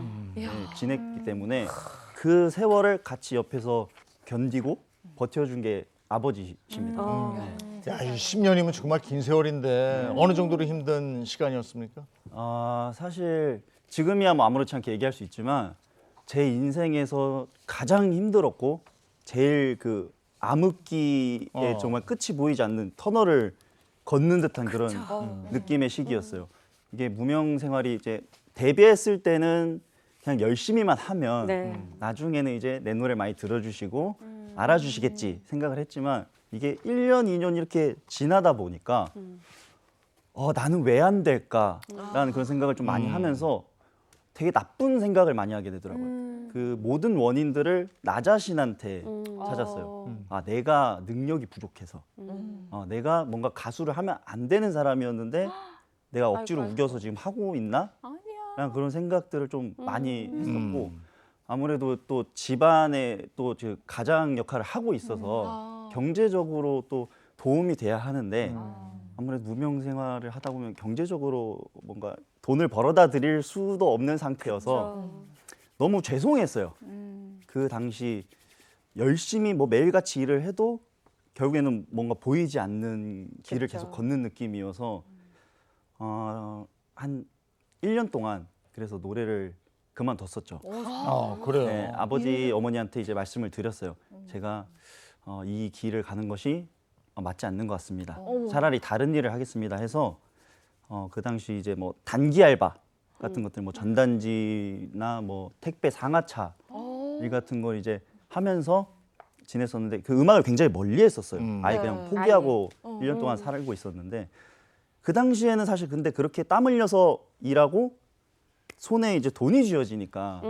지냈기 때문에 그 세월을 같이 옆에서 견디고 버텨준 게 아버지십니다. 네. 야, 이 10년이면 정말 긴 세월인데 어느 정도로 힘든 시간이었습니까? 사실 지금이야 뭐 아무렇지 않게 얘기할 수 있지만 제 인생에서 가장 힘들었고 제일 그 암흑기에 정말 끝이 보이지 않는 터널을 걷는 듯한 그런 느낌의 시기였어요. 이게 무명 생활이 이제 데뷔했을 때는 그냥 열심히만 하면 네. 나중에는 이제 내 노래 많이 들어주시고 알아주시겠지 생각을 했지만 이게 1년, 2년 이렇게 지나다 보니까 나는 왜 안 될까라는 그런 생각을 좀 많이 하면서 되게 나쁜 생각을 많이 하게 되더라고요. 그 모든 원인들을 나 자신한테 찾았어요. 내가 능력이 부족해서 내가 뭔가 가수를 하면 안 되는 사람이었는데 내가 억지로 우겨서 지금 하고 있나? 라는 그런 생각들을 좀 많이 했었고 아무래도 또 집안에 또 가장 역할을 하고 있어서 경제적으로 또 도움이 돼야 하는데 아무래도 무명 생활을 하다 보면 경제적으로 뭔가 돈을 벌어다 드릴 수도 없는 상태여서 너무 죄송했어요. 그 당시 열심히 뭐 매일같이 일을 해도 결국에는 뭔가 보이지 않는 길을 계속 걷는 느낌이어서 한 1년 동안 그래서 노래를 그만뒀었죠. 그래요. 네, 아버지 어머니한테 이제 말씀을 드렸어요. 제가 이 길을 가는 것이 맞지 않는 것 같습니다. 차라리 다른 일을 하겠습니다 해서 그 당시 이제 뭐 단기 알바 같은 것들 뭐 전단지나 뭐 택배 상하차 일 같은 걸 이제 하면서 지냈었는데 그 음악을 굉장히 멀리 했었어요. 아예 그냥 포기하고 1년 동안 살고 있었는데 그 당시에는 사실 근데 그렇게 땀 흘려서 일하고 손에 이제 돈이 쥐어지니까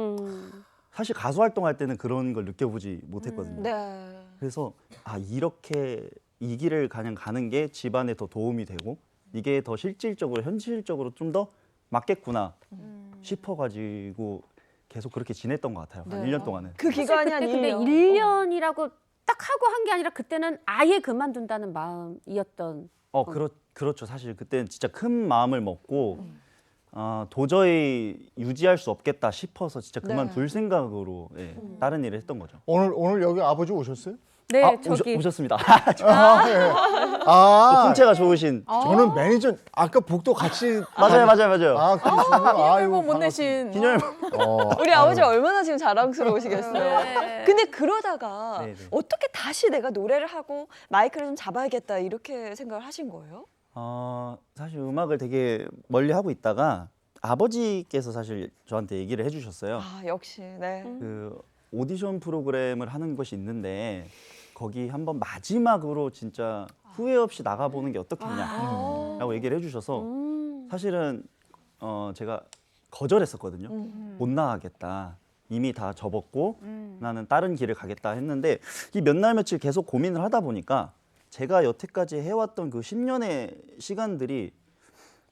사실 가수 활동할 때는 그런 걸 느껴보지 못했거든요. 네. 그래서 이렇게 이 길을 그냥 가는 게 집안에 더 도움이 되고 이게 더 실질적으로 현실적으로 좀 더 맞겠구나 싶어가지고 계속 그렇게 지냈던 것 같아요. 한 1년 동안은. 그 기간이 한 그때 근데 1년이라고 딱 하고 한 게 아니라 그때는 아예 그만둔다는 마음이었던. 그렇죠. 사실 그때는 진짜 큰 마음을 먹고 도저히 유지할 수 없겠다 싶어서 진짜 그만둘 생각으로 다른 일을 했던 거죠. 오늘 여기 아버지 오셨어요? 네, 저기. 오셨습니다. 예. 풍채가 좋으신. 저는 매니저 아까 복도 같이 맞아요. 기념앨범 못 내신. 우리 아버지 얼마나 지금 자랑스러우시겠어요. 네. 근데 그러다가 네. 어떻게 다시 내가 노래를 하고 마이크를 좀 잡아야겠다 이렇게 생각을 하신 거예요? 사실 음악을 되게 멀리 하고 있다가 아버지께서 사실 저한테 얘기를 해주셨어요. 역시. 네. 그 오디션 프로그램을 하는 것이 있는데 거기 한번 마지막으로 진짜 후회 없이 나가보는 게 어떻겠냐라고 얘기를 해주셔서 사실은 제가 거절했었거든요. 못 나가겠다. 이미 다 접었고 나는 다른 길을 가겠다 했는데 이 몇 날 며칠 계속 고민을 하다 보니까 제가 여태까지 해왔던 그 10년의 시간들이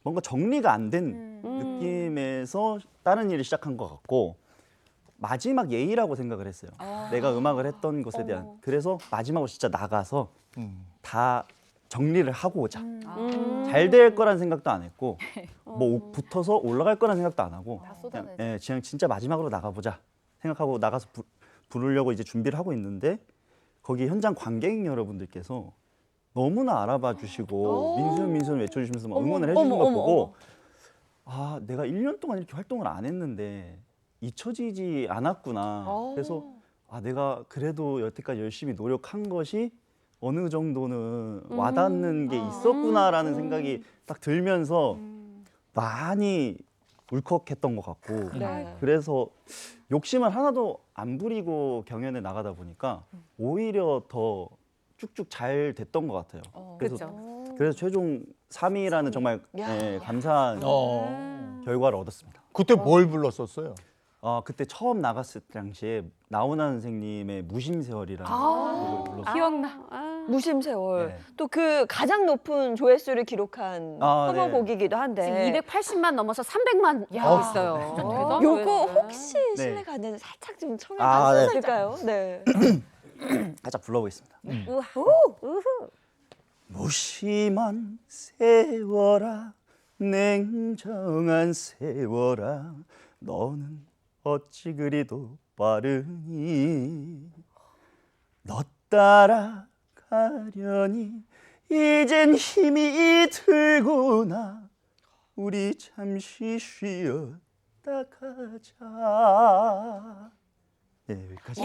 뭔가 정리가 안 된 느낌에서 다른 일을 시작한 것 같고 마지막 예의라고 생각을 했어요. 내가 음악을 했던 것에 대한. 그래서 마지막으로 진짜 나가서 다 정리를 하고 오자. 잘 될 거란 생각도 안 했고 뭐 붙어서 올라갈 거란 생각도 안 하고 그냥 진짜 마지막으로 나가보자 생각하고 나가서 부르려고 이제 준비를 하고 있는데 거기 현장 관객 여러분들께서 너무나 알아봐 주시고 민수연 외쳐주시면서 막 응원을 해주는 거 보고 내가 1년 동안 이렇게 활동을 안 했는데 잊혀지지 않았구나. 그래서 내가 그래도 여태까지 열심히 노력한 것이 어느 정도는 와닿는 게 있었구나라는 생각이 딱 들면서 많이 울컥했던 것 같고 네. 그래서 욕심을 하나도 안 부리고 경연에 나가다 보니까 오히려 더 쭉쭉 잘 됐던 것 같아요. 그래서 최종 3위라는 정말 감사한 결과를 얻었습니다. 그때 뭘 불렀었어요? 그때 처음 나갔을 당시에 나훈아 선생님의 무심세월이라는 곡을 불렀어요. 기억나. 무심세월. 네. 또 그 가장 높은 조회수를 기록한 커버곡이기도 한데. 지금 280만 넘어서 300만 하고 있어요. 대단하다. 요거 혹시 네. 실례가 안 되는 살짝 좀 청해 아, 주실 네. 수 있을까요? 네. 살짝 불러보겠습니다. 우후. 무심한 세월아 냉정한 세월아 너는 어찌 그리도 빠르니 너 따라가려니 이젠 힘이 들구나 우리 잠시 쉬었다 가자. 네, 여기까지.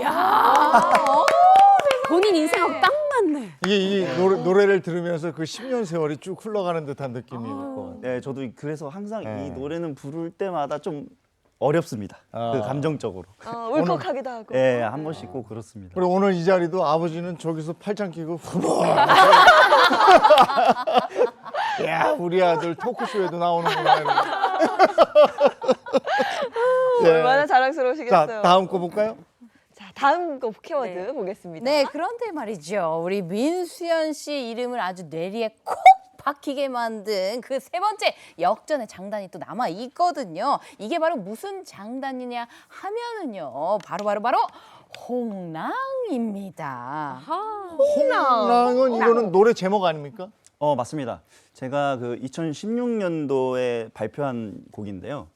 본인 인생하고 딱 맞네. 이게 노래를 들으면서 그 10년 세월이 쭉 흘러가는 듯한 느낌이 들 것 같아요. 네, 저도 그래서 항상 네. 이 노래는 부를 때마다 좀 어렵습니다. 그 감정적으로. 울컥하기도 하고. 네, 한 번씩 꼭 그렇습니다. 그리고 오늘 이 자리도 아버지는 저기서 팔짱 끼고 후루룩. 야, 우리 아들 토크쇼에도 나오는구나. 얼마나 자랑스러우시겠어요. 자, 다음 거 볼까요? 자, 다음 거 키워드 보겠습니다. 네, 그런데 말이죠. 우리 민수연 씨 이름을 아주 뇌리에 콕 박히게 만든 그 세 번째 역전의 장단이 또 남아 있거든요. 이게 바로 무슨 장단이냐 하면은요. 바로 홍랑입니다. 홍랑은 이거는 노래 제목 아닙니까? 맞습니다. 제가 그 2016년도에 발표한 곡인데요.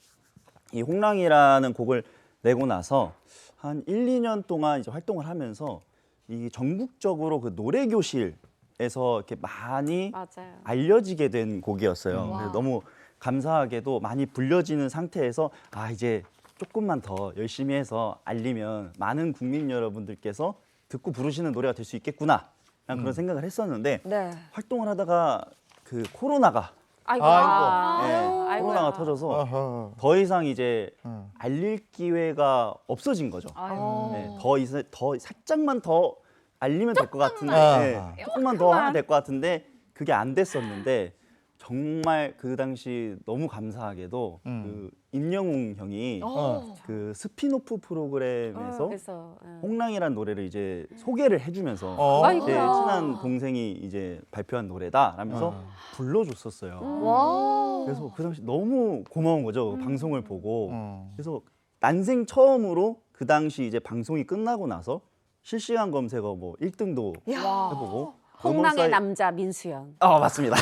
이 홍랑이라는 곡을 내고 나서 한 1, 2년 동안 이제 활동을 하면서 이 전국적으로 그 노래 교실에서 이렇게 많이 맞아요. 알려지게 된 곡이었어요. 그래서 너무 감사하게도 많이 불려지는 상태에서 이제 조금만 더 열심히 해서 알리면 많은 국민 여러분들께서 듣고 부르시는 노래가 될 수 있겠구나 라는 그런 생각을 했었는데 네. 활동을 하다가 그 코로나가 코로나가 터져서 어허. 더 이상 이제 알릴 기회가 없어진 거죠. 네, 더 살짝만 더 알리면 될 것 같은데 조금만 더 하면 될 것 같은데 그게 안 됐었는데 정말 그 당시 너무 감사하게도 그 임영웅 형이 그 스피노프 프로그램에서 홍랑이라는 노래를 이제 소개를 해주면서 제 친한 동생이 이제 발표한 노래다라면서 불러줬었어요. 그래서 그 당시 너무 고마운 거죠. 방송을 보고. 그래서 난생 처음으로 그 당시 이제 방송이 끝나고 나서 실시간 검색어 뭐 1등도 해보고 홍랑의 남자 민수연. 맞습니다.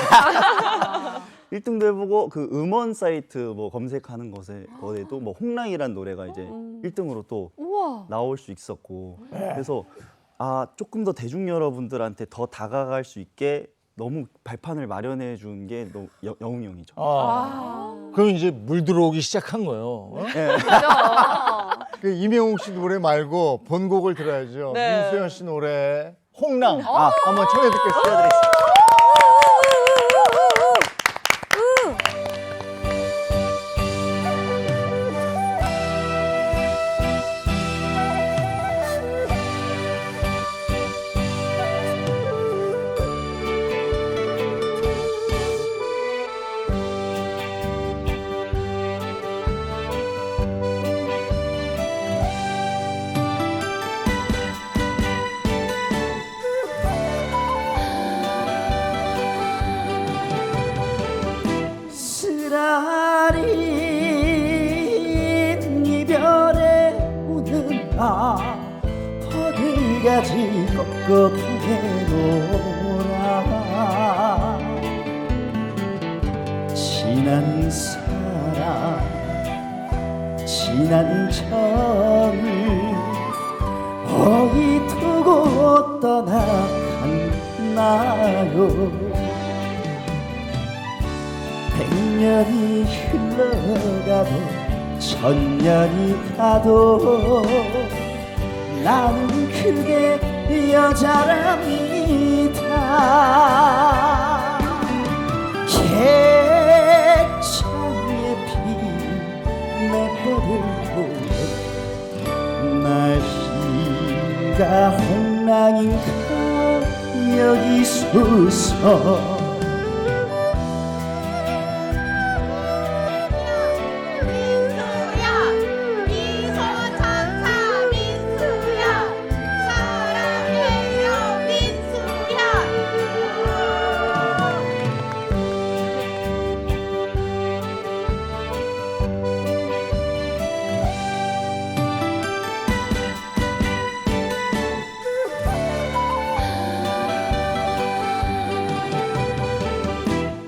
1등도 해보고 그 음원 사이트 뭐 검색하는 거에도 뭐 홍랑이란 노래가 이제 1등으로 또 나올 수 있었고 그래서 조금 더 대중 여러분들한테 더 다가갈 수 있게 너무 발판을 마련해 준 게 영웅이 형이죠. 그럼 이제 물 들어오기 시작한 거예요. 네. 그 임영웅 씨 노래 말고 본곡을 들어야죠. 네. 민수연 씨 노래 홍랑 한번 청해 듣겠습니다. 쓰라린 이별에 우는 나 퍼들 가지 꺾어두게 놀아 지난 사랑 지난 정을 어디 두고 떠나갔나요 100년이 흘러가도 1000년이 가도 나는 그대 여자랍니다 객창에 핀 여기소서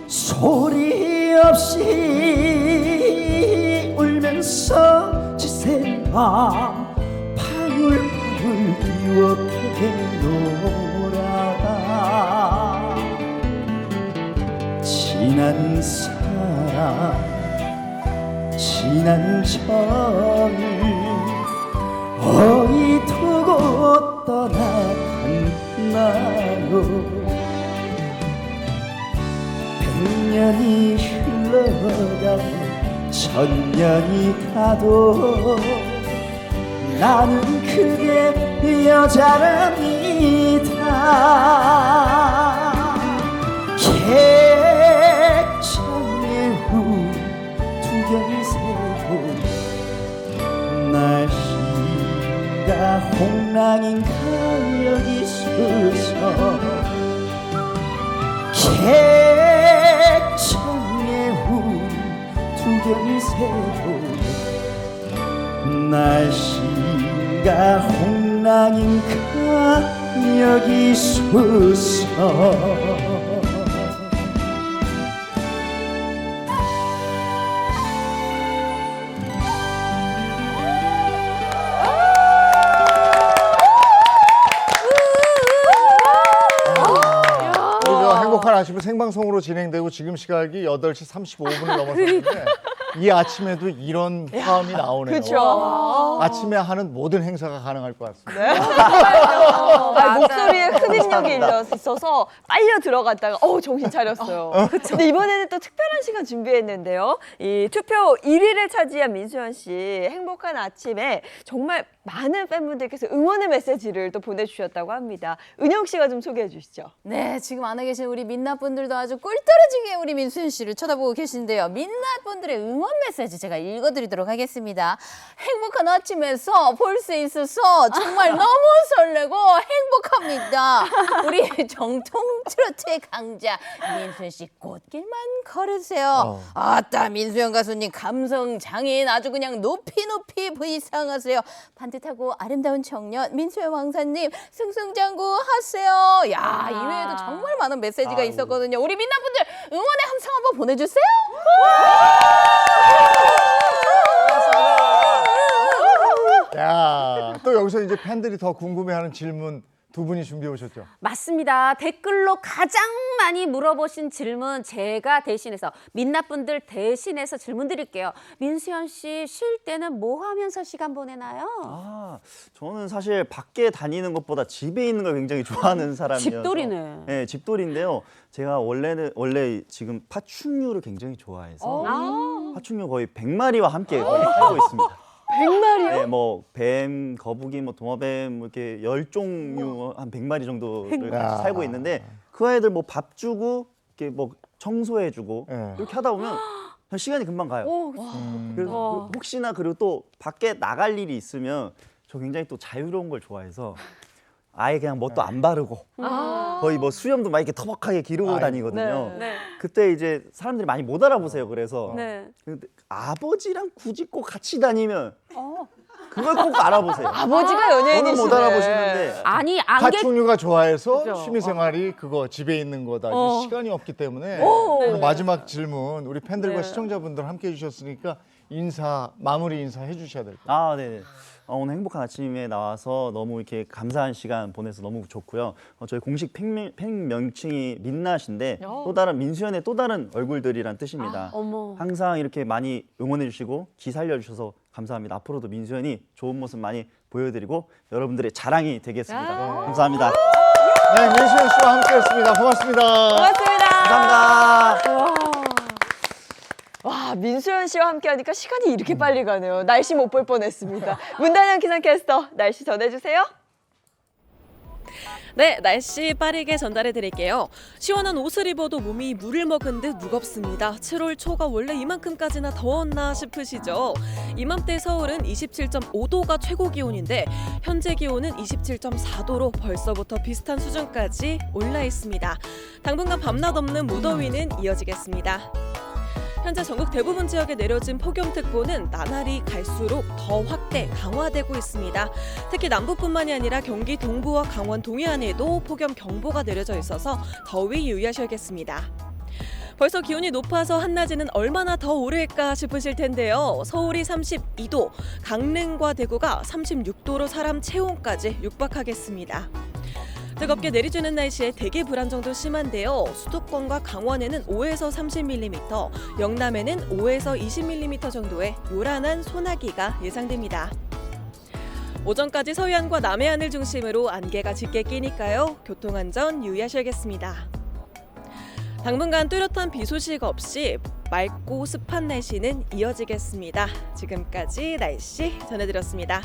소리 없이 울면서 지샌 밤 방울방울 기억하게 놀아 지난 사랑 지난 정을 어이두고 떠나간 나로 100년이 흘러가고 1000년이 가도 나는 그대 여자랍니다. 객정의 후 두견새고 날씨가 홍랑인가 여기 서서 객정의 후 두견새고 날씨가 홍랑인가 여기 서서 행복한 아침은 생방송으로 진행되고 지금 시각이 8시 35분을 넘었었는데 이 아침에도 이런 화음이 나오네요. 그렇죠. 아침에 하는 모든 행사가 가능할 것 같습니다. 네. 목소리에 흡입력이 있어서 빨려 들어갔다가 정신 차렸어요. 근데 이번에는 또 특별한 시간 준비했는데요. 이 투표 1위를 차지한 민수현 씨 행복한 아침에 정말 많은 팬분들께서 응원의 메시지를 또 보내주셨다고 합니다. 은영 씨가 좀 소개해 주시죠. 네, 지금 안에 계신 우리 민낯분들도 아주 꿀 떨어지게 우리 민수현 씨를 쳐다보고 계신데요. 민낯분들의 응원 메시지 제가 읽어드리도록 하겠습니다. 행복한 아침에서 볼 수 있어서 정말 너무 설레고 행복합니다. 우리 정통 트로트의 강자 민수현 씨 꽃길만 걸으세요. 아따 민수현 가수님 감성 장인 아주 그냥 높이 부이상하세요. 반듯하고 아름다운 청년 민수현 왕사님 승승장구 하세요. 야, 이외에도 정말 많은 메시지가 있었거든요. 우리 민낯분들 응원의 함성 한번 보내주세요. 야, 또 여기서 이제 팬들이 더 궁금해하는 질문 두 분이 준비해 오셨죠? 맞습니다. 댓글로 가장 많이 물어보신 질문 제가 대신해서 민낯분들 대신해서 질문 드릴게요. 민수현 씨 쉴 때는 뭐 하면서 시간 보내나요? 저는 사실 밖에 다니는 것보다 집에 있는 걸 굉장히 좋아하는 사람이어서 집돌이네. 네, 집돌인데요. 제가 원래 지금 파충류를 굉장히 좋아해서 파충류 거의 100마리와 함께 거의 살고 있습니다. 100마리요? 네, 뭐 뱀, 거북이, 뭐 도마뱀 이렇게 10종류 한 100마리 정도를 같이 살고 있는데 그 아이들 뭐 밥 주고 이렇게 뭐 청소해 주고 이렇게 하다 보면 시간이 금방 가요. 그래서 혹시나 그리고 또 밖에 나갈 일이 있으면 저 굉장히 또 자유로운 걸 좋아해서 아예 그냥 뭣도 안 바르고 거의 뭐 수염도 막 이렇게 터벅하게 기르고 다니거든요. 그때 이제 사람들이 많이 못 알아보세요. 그래서 근데 아버지랑 굳이 꼭 같이 다니면 그걸 꼭 알아보세요. 아버지가 연예인이시네. 저는 못 알아보시는데 아니 파충류가 좋아해서 그죠? 취미생활이 그거 집에 있는 거다. 시간이 없기 때문에 마지막 질문 우리 팬들과 시청자분들 함께 해주셨으니까 마무리 인사 해주셔야 될 거예요. 네네. 오늘 행복한 아침에 나와서 너무 이렇게 감사한 시간 보내서 너무 좋고요. 저희 공식 팬 명칭이 민낯인데 또 다른 민수현의 또 다른 얼굴들이란 뜻입니다. 항상 이렇게 많이 응원해 주시고 기 살려 주셔서 감사합니다. 앞으로도 민수현이 좋은 모습 많이 보여드리고 여러분들의 자랑이 되겠습니다. 감사합니다. 네, 민수현 씨와 함께했습니다. 고맙습니다. 고맙습니다. 감사합니다. 와, 민수현 씨와 함께하니까 시간이 이렇게 빨리 가네요. 날씨 못 볼 뻔했습니다. 문단영 기상캐스터 날씨 전해주세요. 네, 날씨 빠르게 전달해 드릴게요. 시원한 옷을 입어도 몸이 물을 먹은 듯 무겁습니다. 7월 초가 원래 이만큼까지나 더웠나 싶으시죠? 이맘때 서울은 27.5도가 최고 기온인데 현재 기온은 27.4도로 벌써부터 비슷한 수준까지 올라 있습니다. 당분간 밤낮 없는 무더위는 이어지겠습니다. 현재 전국 대부분 지역에 내려진 폭염특보는 나날이 갈수록 더 확대, 강화되고 있습니다. 특히 남부뿐만이 아니라 경기 동부와 강원 동해안에도 폭염 경보가 내려져 있어서 더위 유의하셔야겠습니다. 벌써 기온이 높아서 한낮에는 얼마나 더 오를까 싶으실 텐데요. 서울이 32도, 강릉과 대구가 36도로 사람 체온까지 육박하겠습니다. 뜨겁게 내리주는 날씨에 대기 불안정도 심한데요. 수도권과 강원에는 5에서 30mm, 영남에는 5에서 20mm 정도의 요란한 소나기가 예상됩니다. 오전까지 서해안과 남해안을 중심으로 안개가 짙게 끼니까요. 교통안전 유의하셔야겠습니다. 당분간 뚜렷한 비 소식 없이 맑고 습한 날씨는 이어지겠습니다. 지금까지 날씨 전해드렸습니다.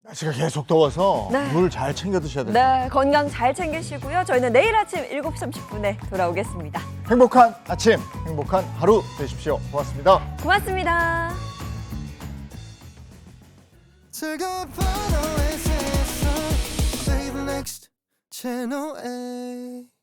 날씨가 계속 더워서 네. 물 잘 챙겨 드셔야 돼요. 네, 건강 잘 챙기시고요. 저희는 내일 아침 7시 30분에 돌아오겠습니다. 행복한 아침, 행복한 하루 되십시오. 고맙습니다. 고맙습니다. 즐거운 밤 오아시스에서 Play the next channel A